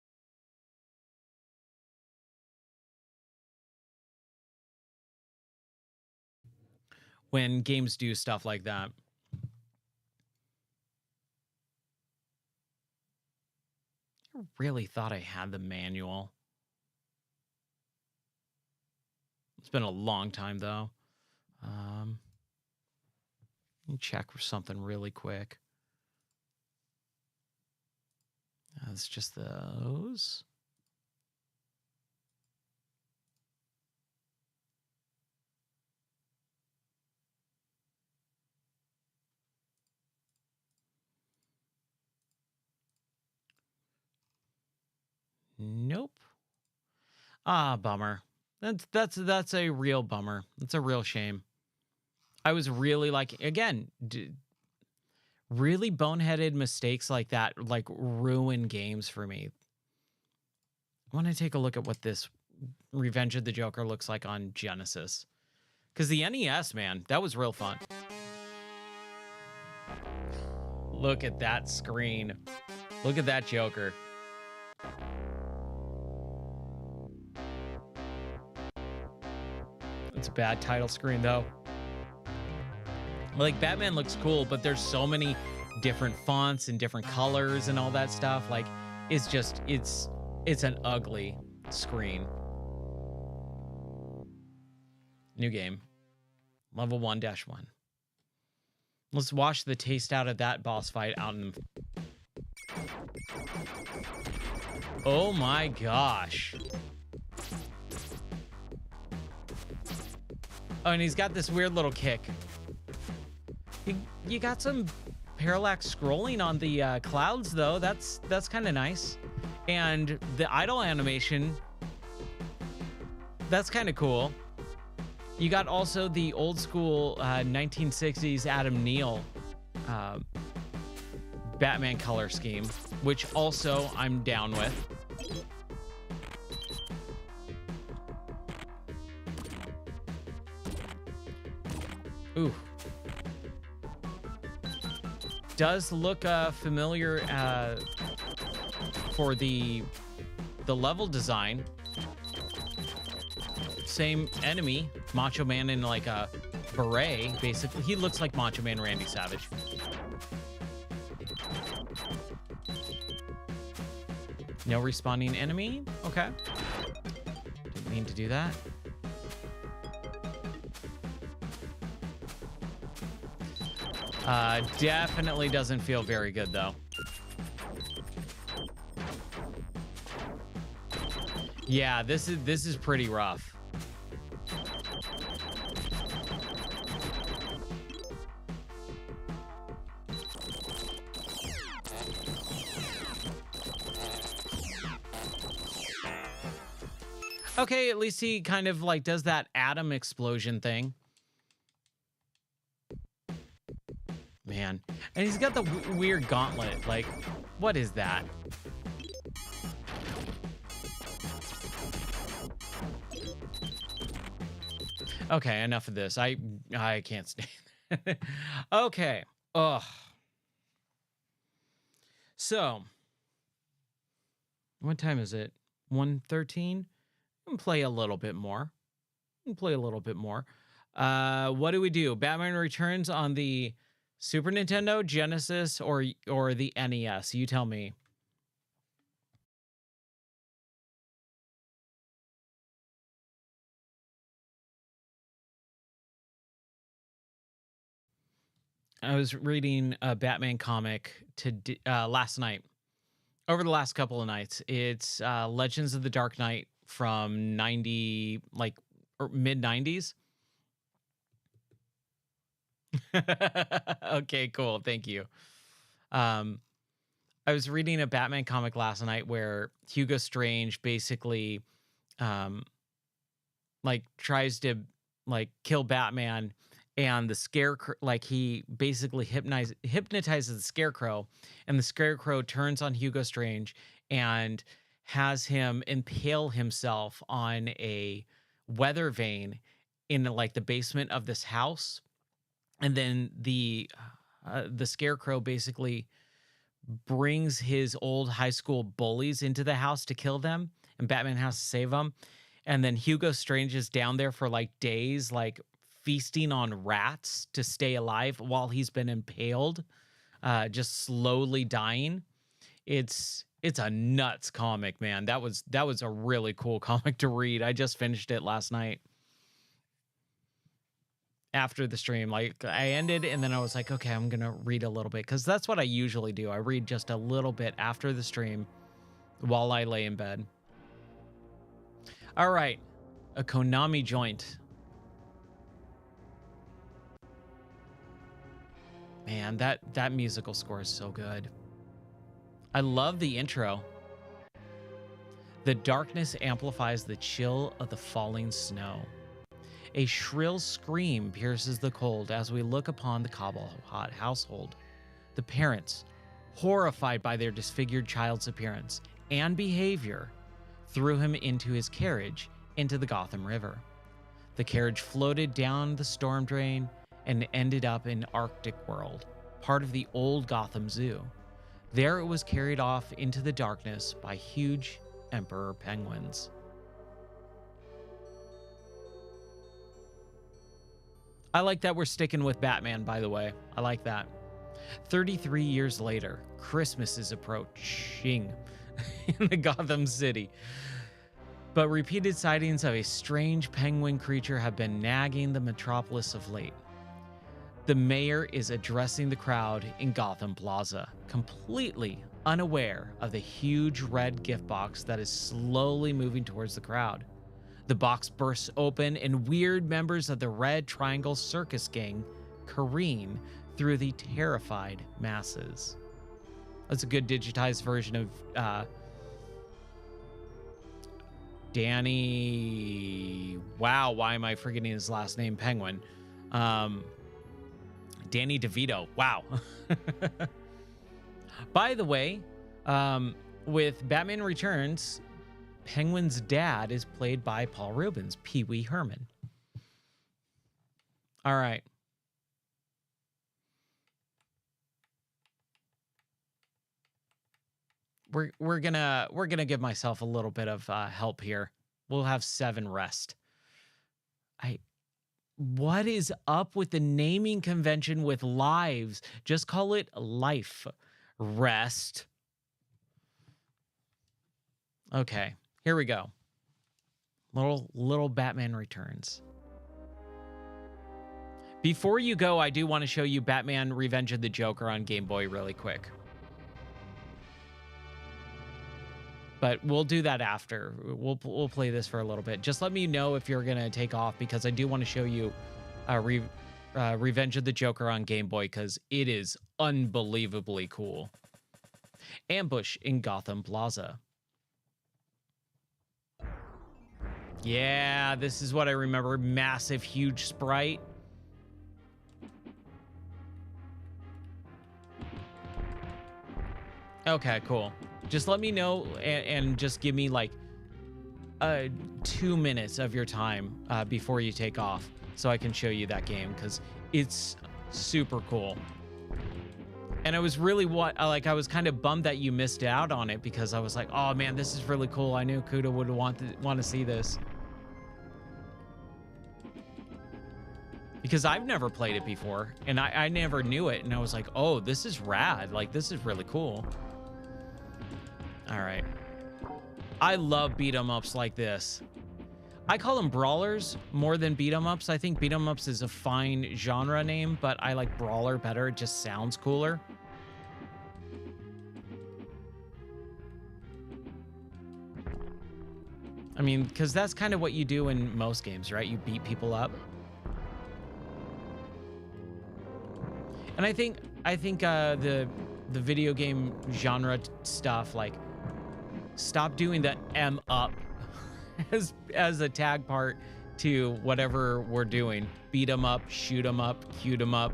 When games do stuff like that. I really thought I had the manual. It's been a long time though. Let me check for something really quick. It's just those. Nope. Bummer. That's a real bummer. It's a real shame. I was really like, again, really boneheaded mistakes like that like ruin games for me. I want to take a look at what this Revenge of the Joker looks like on Genesis. Because the NES, man, that was real fun. Look at that screen. Look at that Joker. It's a bad title screen, though. Like, Batman looks cool, but there's so many different fonts and different colors and all that stuff. Like, it's just, it's an ugly screen. New game. Level 1-1. Let's wash the taste out of that boss fight out in... Oh my gosh. Oh, and he's got this weird little kick. You got some parallax scrolling on the clouds, though. That's kind of nice. And the idle animation, that's kind of cool. You got also the old school 1960s Adam Neal Batman color scheme, which also I'm down with. Ooh. Does look familiar for the level design. Same enemy, Macho Man in like a beret, basically. He looks like Macho Man Randy Savage. No respawning enemy? Okay. Didn't mean to do that. Definitely doesn't feel very good, though. Yeah, this is pretty rough. Okay, at least he kind of like does that atom explosion thing. Man, and he's got the weird gauntlet. Like, what is that? Okay, enough of this. I can't stand. Okay. Ugh. So, what time is it? 1:13. Play a little bit more. Play a little bit more. What do we do? Batman Returns on the Super Nintendo, Genesis, or the NES? You tell me. I was reading a Batman comic last night. Over the last couple of nights, it's Legends of the Dark Knight from 90, like, or mid 90s. Okay, cool. Thank you. I was reading a Batman comic last night where Hugo Strange basically like tries to like kill Batman, and the scarecrow, like, he basically hypnotizes the scarecrow, and the scarecrow turns on Hugo Strange and has him impale himself on a weather vane in like the basement of this house. And then the scarecrow basically brings his old high school bullies into the house to kill them, and Batman has to save them. And then Hugo Strange is down there for like days, like feasting on rats to stay alive while he's been impaled, just slowly dying. It's a nuts comic, man. That was a really cool comic to read. I just finished it last night after the stream. Like, I ended and then I was like, okay, I'm gonna read a little bit, because that's what I usually do. I read just a little bit after the stream while I lay in bed. All right, a Konami joint. Man, that musical score is so good. I love the intro. The darkness amplifies the chill of the falling snow. A shrill scream pierces the cold as we look upon the Cobblepot household. The parents, horrified by their disfigured child's appearance and behavior, threw him into his carriage into the Gotham River. The carriage floated down the storm drain and ended up in Arctic World, part of the old Gotham Zoo. There it was carried off into the darkness by huge emperor penguins. I like that we're sticking with Batman, by the way. I like that. 33 years later, Christmas is approaching in the Gotham City. But repeated sightings of a strange penguin creature have been nagging the metropolis of late. The mayor is addressing the crowd in Gotham Plaza, completely unaware of the huge red gift box that is slowly moving towards the crowd. The box bursts open and weird members of the Red Triangle Circus Gang careen through the terrified masses. That's a good digitized version of Danny. Wow, why am I forgetting his last name? Penguin. Danny DeVito. Wow. By the way, with Batman Returns, Penguin's dad is played by Paul Rubens, Pee Wee Herman. All right. We're gonna give myself a little bit of help here. We'll have 7 rest. What is up with the naming convention with lives? Just call it life. Rest. Okay, here we go. Little Batman Returns. Before you go, I do want to show you Batman Revenge of the Joker on Game Boy really quick. But we'll do that after. We'll play this for a little bit. Just let me know if you're gonna take off, because I do want to show you Revenge of the Joker on Game Boy, because it is unbelievably cool. Ambush in Gotham Plaza. Yeah, this is what I remember. Massive, huge sprite. Okay, cool. Just let me know and just give me like 2 minutes of your time before you take off, so I can show you that game, because it's super cool. And I was really I was kind of bummed that you missed out on it, because I was like, oh man, this is really cool. I knew Kuda would want to see this, because I've never played it before and I never knew it, and I was like, oh, this is rad. Like, this is really cool. All right. I love beat 'em ups like this. I call them brawlers more than beat 'em ups. I think beat 'em ups is a fine genre name, but I like brawler better. It just sounds cooler. I mean, because that's kind of what you do in most games, right? You beat people up. And I think the video game genre stuff, like, stop doing the M up as a tag part to whatever we're doing. Beat 'em up, shoot 'em up, cute 'em up.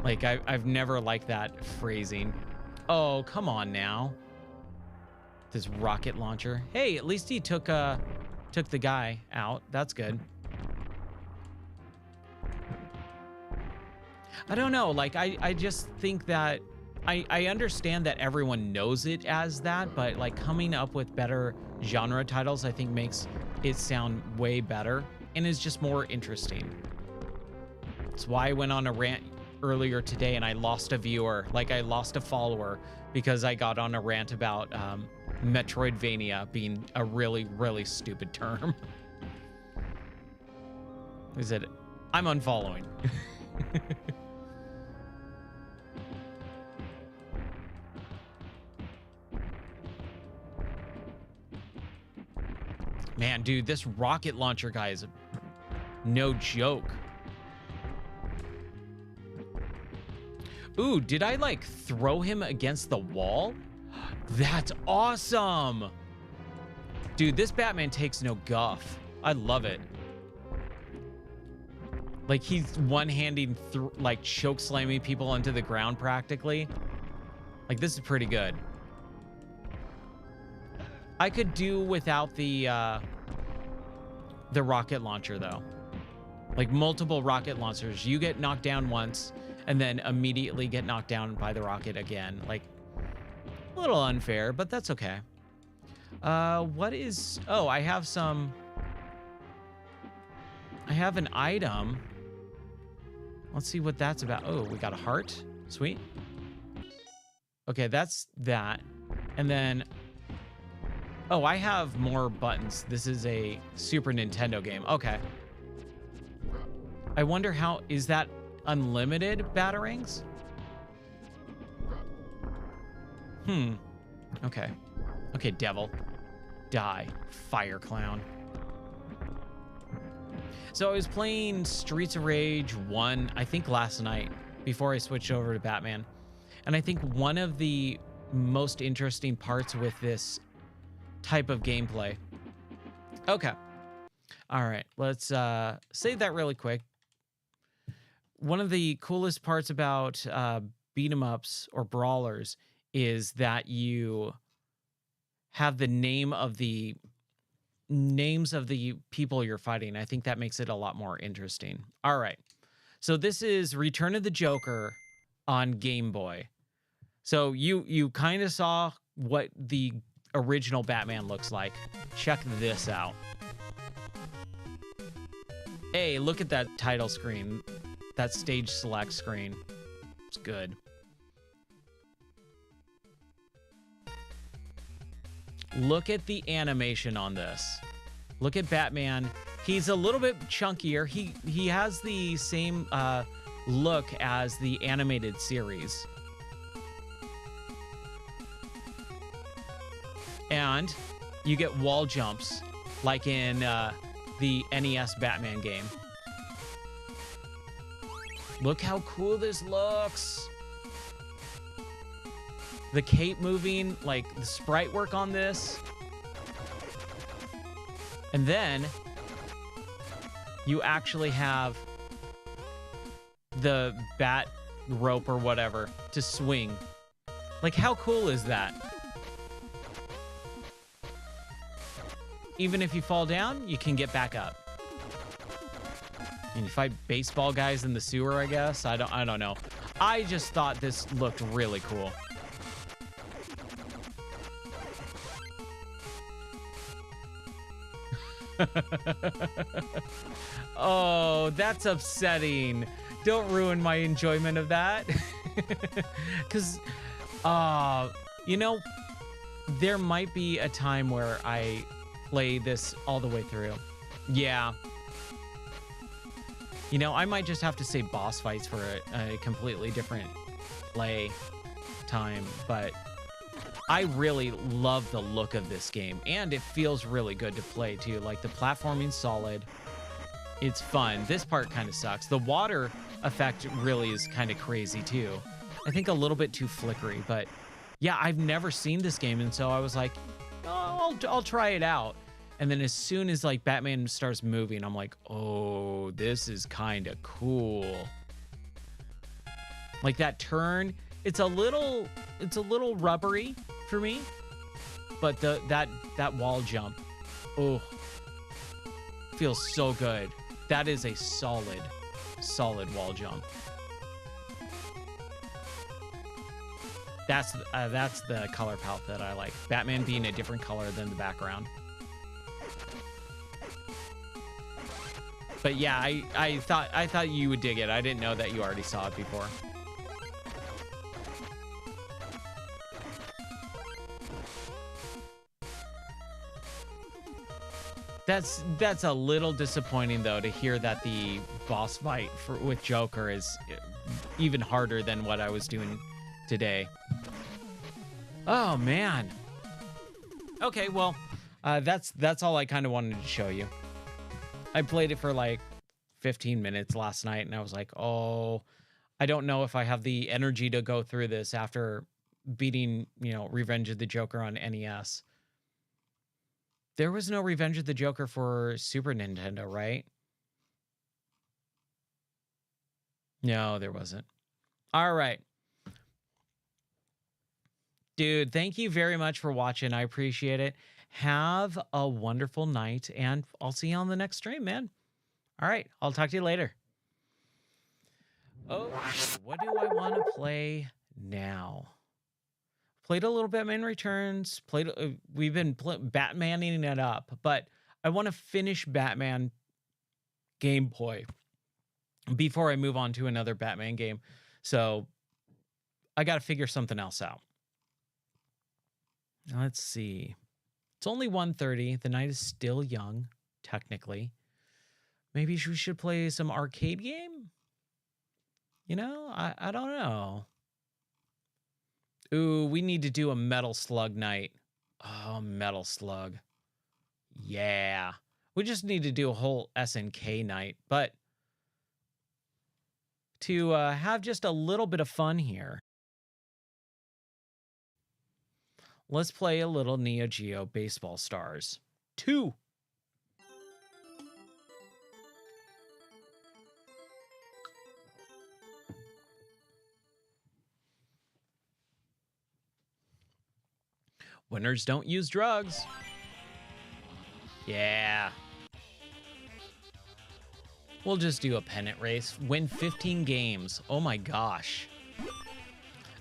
Like I've never liked that phrasing. Oh, come on now. This rocket launcher. Hey, at least he took the guy out. That's good. I don't know. Like I just think that I understand that everyone knows it as that, but like coming up with better genre titles, I think makes it sound way better and is just more interesting. That's why I went on a rant earlier today and I lost a viewer, like I lost a follower because I got on a rant about Metroidvania being a really, really stupid term. Is it? I'm unfollowing. Man, dude, this rocket launcher guy is no joke. Ooh, did I like throw him against the wall? That's awesome. Dude, this Batman takes no guff. I love it. Like he's one-handing like choke slamming people into the ground practically. Like this is pretty good. I could do without the rocket launcher though. Like multiple rocket launchers. You get knocked down once and then immediately get knocked down by the rocket again. Like a little unfair, but that's okay. What is, oh, I have an item. Let's see what that's about. Oh, we got a heart. Sweet. Okay, that's that. And then, oh, I have more buttons. This is a Super Nintendo game. Okay. I wonder how, is that unlimited batarangs? Okay. Okay, devil. Die. Fire clown. So I was playing Streets of Rage 1, I think last night, before I switched over to Batman. And I think one of the most interesting parts with this type of gameplay. Okay. All right, let's save that really quick. One of the coolest parts about beat 'em ups or brawlers is that you have the names of the people you're fighting. I think that makes it a lot more interesting. All right. So this is Return of the Joker on Game Boy. So you kind of saw what the original Batman looks like. Check this out. Hey, look at that title screen. That stage select screen. It's good. Look at the animation on this. Look at Batman. He's a little bit chunkier. He has the same look as the animated series. And you get wall jumps like in the NES Batman game. Look how cool this looks. The cape moving, like the sprite work on this. And then you actually have the bat rope or whatever to swing. Like how cool is that? Even if you fall down, you can get back up. And you fight baseball guys in the sewer, I guess. I don't know. I just thought this looked really cool. Oh, that's upsetting. Don't ruin my enjoyment of that. Because, you know, there might be a time where I play this all the way through. Yeah. You know, I might just have to save boss fights for a completely different play time, but I really love the look of this game, and it feels really good to play too. Like the platforming's solid. It's fun. This part kind of sucks. The water effect really is kind of crazy too. I think a little bit too flickery, but yeah, I've never seen this game, and so I was like, oh, I'll try it out. And then as soon as like Batman starts moving, I'm like, oh, this is kind of cool. Like that turn, it's a little rubbery for me, but that wall jump, oh, feels so good. That is a solid wall jump. That's the color palette that I like. Batman being a different color than the background. But yeah, I thought you would dig it. I didn't know that you already saw it before. That's a little disappointing though, to hear that the boss fight with Joker is even harder than what I was doing today. Oh man. Okay, well, that's all I kind of wanted to show you. I played it for like 15 minutes last night, and I was like, oh, I don't know if I have the energy to go through this after beating, Revenge of the Joker on NES. There was no Revenge of the Joker for Super Nintendo, right? No, there wasn't. All right. Dude, thank you very much for watching. I appreciate it. Have a wonderful night, and I'll see you on the next stream, man. All right, I'll talk to you later. Oh, what do I want to play now? Played a little Batman Returns. We've been Batmaning it up, but I want to finish Batman Game Boy before I move on to another Batman game. So I got to figure something else out. Let's see. It's only 1:30. The night is still young, technically. Maybe we should play some arcade game? I don't know. Ooh, we need to do a Metal Slug night. Oh, Metal Slug. Yeah. We just need to do a whole SNK night. But to have just a little bit of fun here, let's play a little Neo Geo Baseball Stars 2. Winners don't use drugs. Yeah. We'll just do a pennant race. Win 15 games. Oh my gosh.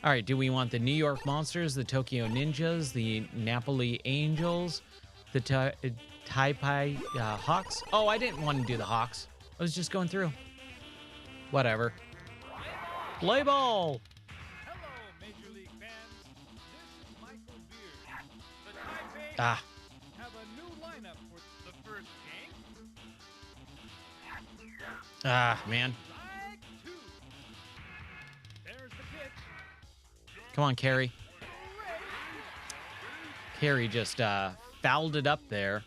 All right, do we want the New York Monsters, the Tokyo Ninjas, the Napoli Angels, the Taipei Hawks? Oh, I didn't want to do the Hawks. I was just going through. Whatever. Play ball. Ah. Have a new lineup for the first game. Ah, man. There's the pitch. Come on, Carrie. Carrie just fouled it up there.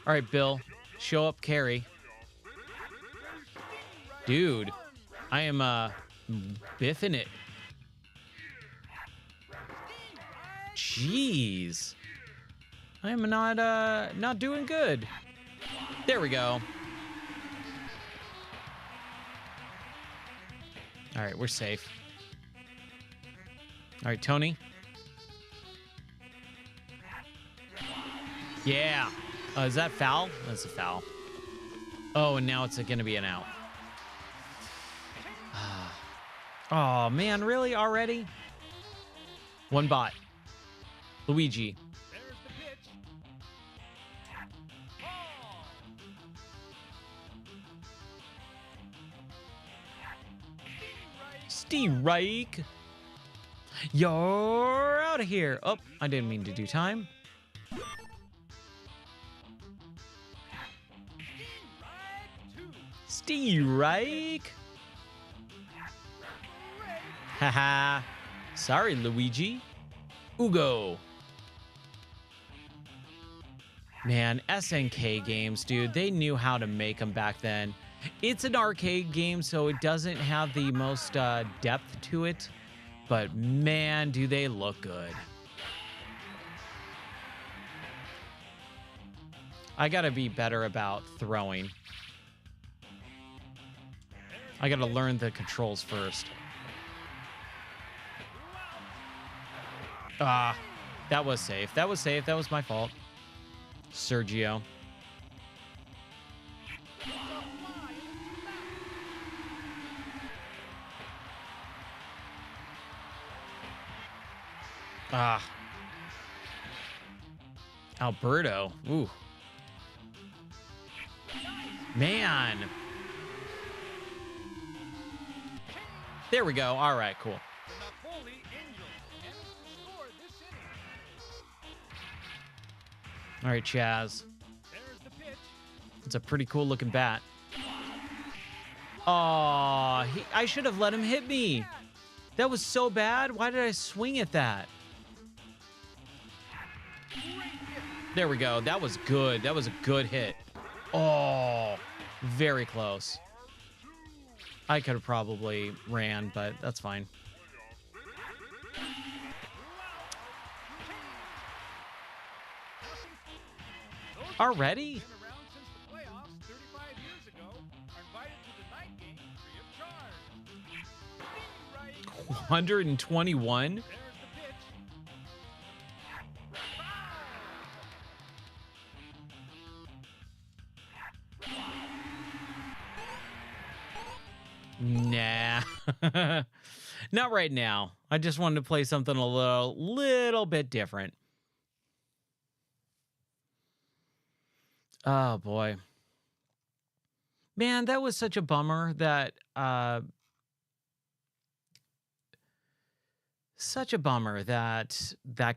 All right, Bill. Show up, Carrie. Dude, I am biffing it. Jeez. I am not doing good. There we go. All right, we're safe. All right, Tony. Yeah. Is that foul? That's a foul. Oh, and now it's going to be an out. Oh, man, really? Already? One bot. Luigi. Strike. You're out of here. Oh, I didn't mean to do time. Strike. Haha. Sorry, Luigi. Ugo. Man, SNK games, dude, they knew how to make them back then. It's an arcade game, so it doesn't have the most depth to it, but man, do they look good. I gotta be better about throwing. I gotta learn the controls first. Ah, that was safe. That was safe. That was my fault. Sergio. Ah. Alberto. Ooh. Man. There we go. All right, cool. The Napoli Angels ends the score this inning. All right, Chaz. There's the pitch. It's a pretty cool looking bat. Oh, I should have let him hit me. That was so bad. Why did I swing at that? There we go. That was good. That was a good hit. Oh, very close. I could have probably ran, but that's fine. Already? Been around since the playoffs 35 years ago are invited to the night game free of charge. 121? There's the pitch. Nah. Not right now. I just wanted to play something a little bit different. Oh boy. Man, that was such a bummer that that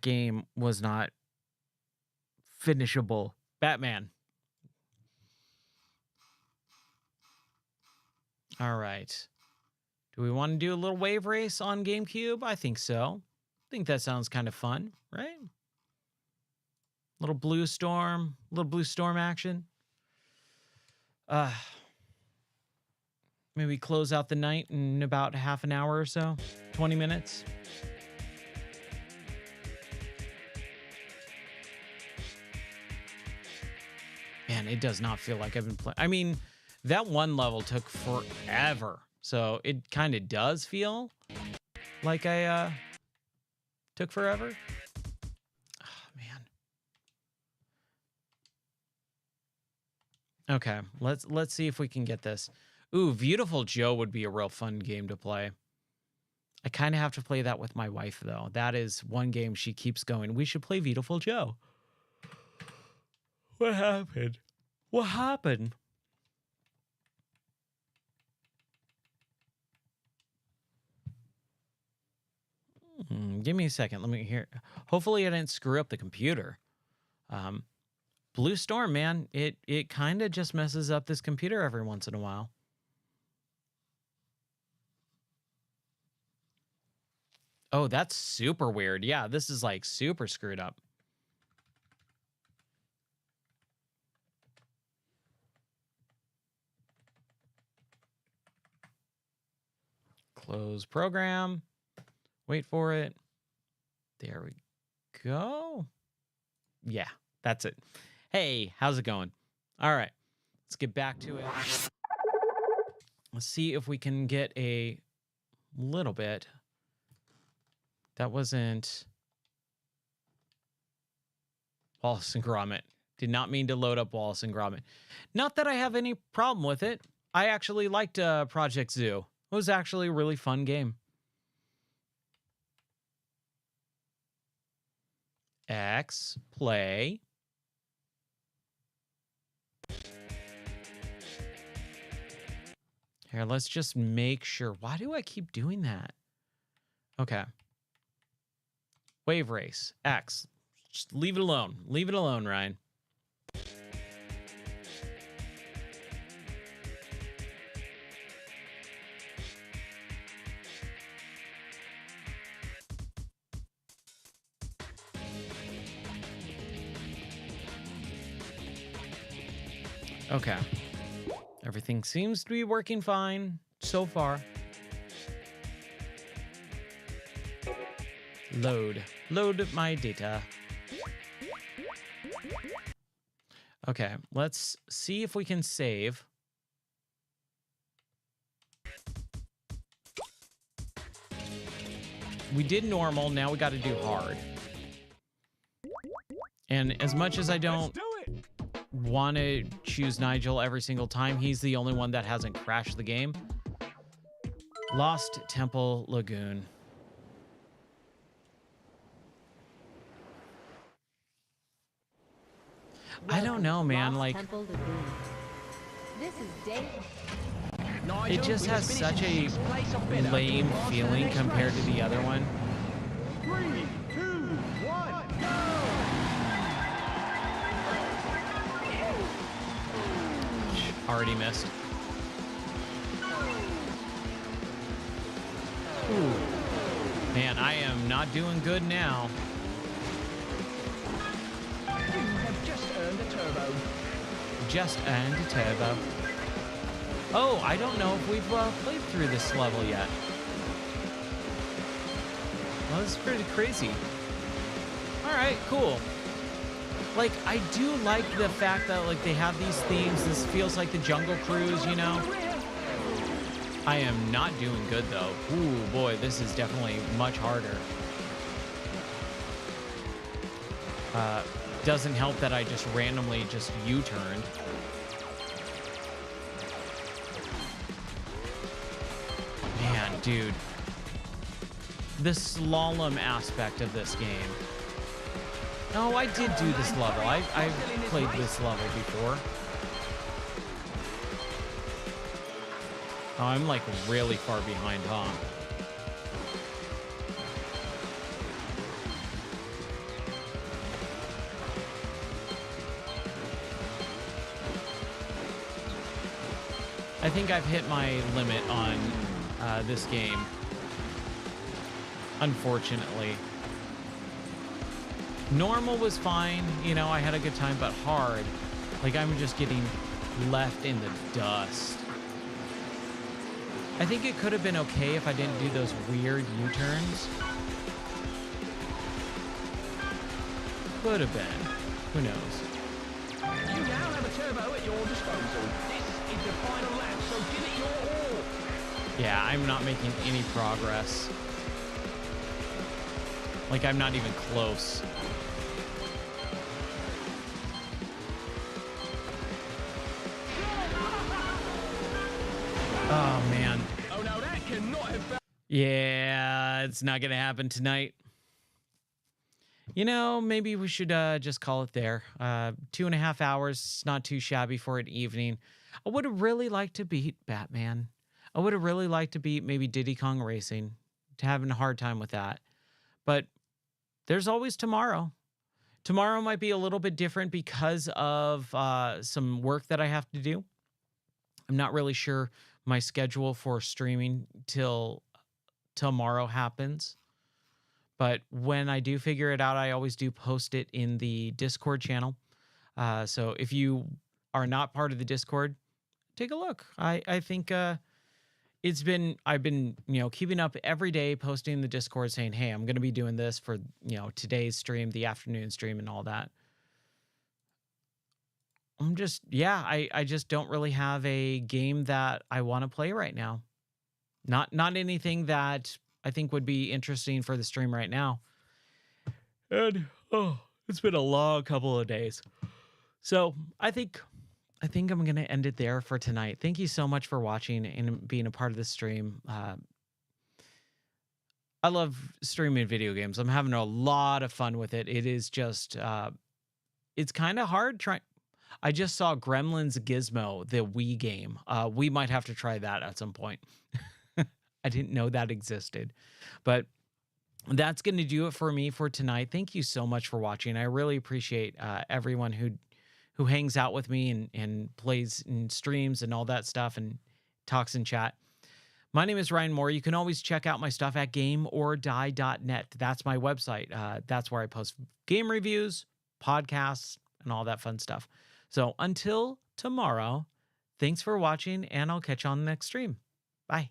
game was not finishable. Batman. All right. Do we want to do a little wave race on GameCube? I think so. I think that sounds kind of fun, right? Little blue storm action. Maybe close out the night in about half an hour or so, 20 minutes. Man, it does not feel like I've been playing. I mean, that one level took forever. So it kind of does feel like I took forever. Oh, man. Okay, let's see if we can get this. Ooh, Beautiful Joe would be a real fun game to play. I kind of have to play that with my wife, though. That is one game she keeps going. We should play Beautiful Joe. What happened? What happened? Give me a second. Let me hear. Hopefully I didn't screw up the computer. Blue Storm, man, it kind of just messes up this computer every once in a while. Oh, that's super weird. Yeah, this is like super screwed up. Close program. Wait for it. There we go. Yeah, that's it. Hey, how's it going? All right, let's get back to it. Let's see if we can get a little bit. That wasn't Wallace and Gromit. Did not mean to load up Wallace and Gromit. Not that I have any problem with it. I actually liked Project Zoo. It was actually a really fun game. X, play. Here, let's just make sure. Why do I keep doing that? Okay. Wave race, X. Just leave it alone. Leave it alone, Ryan. Okay. Everything seems to be working fine so far. Load my data. Okay, let's see if we can save. We did normal, now we got to do hard. And as much as I don't want to choose Nigel every single time, he's the only one that hasn't crashed the game. Lost Temple Lagoon. I don't know, man. Like, This is Dave. it just has such a lame feeling compared to the other one. 3, 2, 1, go! Already missed. Ooh. Man, I am not doing good now. You have just earned a turbo. Just earned a turbo. Oh, I don't know if we've played through this level yet. Well, this is pretty crazy. All right, cool. Like, I do like the fact that, like, they have these themes. This feels like the Jungle Cruise, you know? I am not doing good, though. Ooh, boy, this is definitely much harder. Doesn't help that I just randomly just U-turned. Man, dude. The slalom aspect of this game. No, I did do this level. I've played this level before. Oh, I'm like really far behind, huh? I think I've hit my limit on this game, unfortunately. Normal was fine, you know, I had a good time, but hard, like I'm just getting left in the dust. I think it could have been okay if I didn't do those weird U-turns. Could have been. Who knows? You now have a turbo at your disposal. This is the final lap, so give it your all. Yeah, I'm not making any progress. Like, I'm not even close. Oh, man. Oh no, that cannot have been. Yeah, it's not going to happen tonight. You know, maybe we should just call it there. 2.5 hours, not too shabby for an evening. I would have really liked to beat Batman. I would have really liked to beat maybe Diddy Kong Racing. Having a hard time with that. But there's always tomorrow. Tomorrow might be a little bit different because of some work that I have to do. I'm not really sure my schedule for streaming till tomorrow happens. But when I do figure it out, I always do post it in the Discord channel. So if you are not part of the Discord, take a look. I think I've been, you know, keeping up every day, posting in the Discord saying, hey, I'm going to be doing this for, you know, today's stream, the afternoon stream and all that. I'm just, yeah, I just don't really have a game that I want to play right now. Not anything that I think would be interesting for the stream right now. And, oh, it's been a long couple of days. So I think I'm going to end it there for tonight. Thank you so much for watching and being a part of this stream. I love streaming video games. I'm having a lot of fun with it. It is just, it's kind of hard trying. I just saw Gremlins Gizmo, the Wii game. We might have to try that at some point. I didn't know that existed. But that's going to do it for me for tonight. Thank you so much for watching. I really appreciate everyone who hangs out with me and plays and streams and all that stuff and talks in chat. My name is Ryan Moore. You can always check out my stuff at gameordie.net. That's my website. That's where I post game reviews, podcasts, and all that fun stuff. So until tomorrow, thanks for watching, and I'll catch you on the next stream. Bye.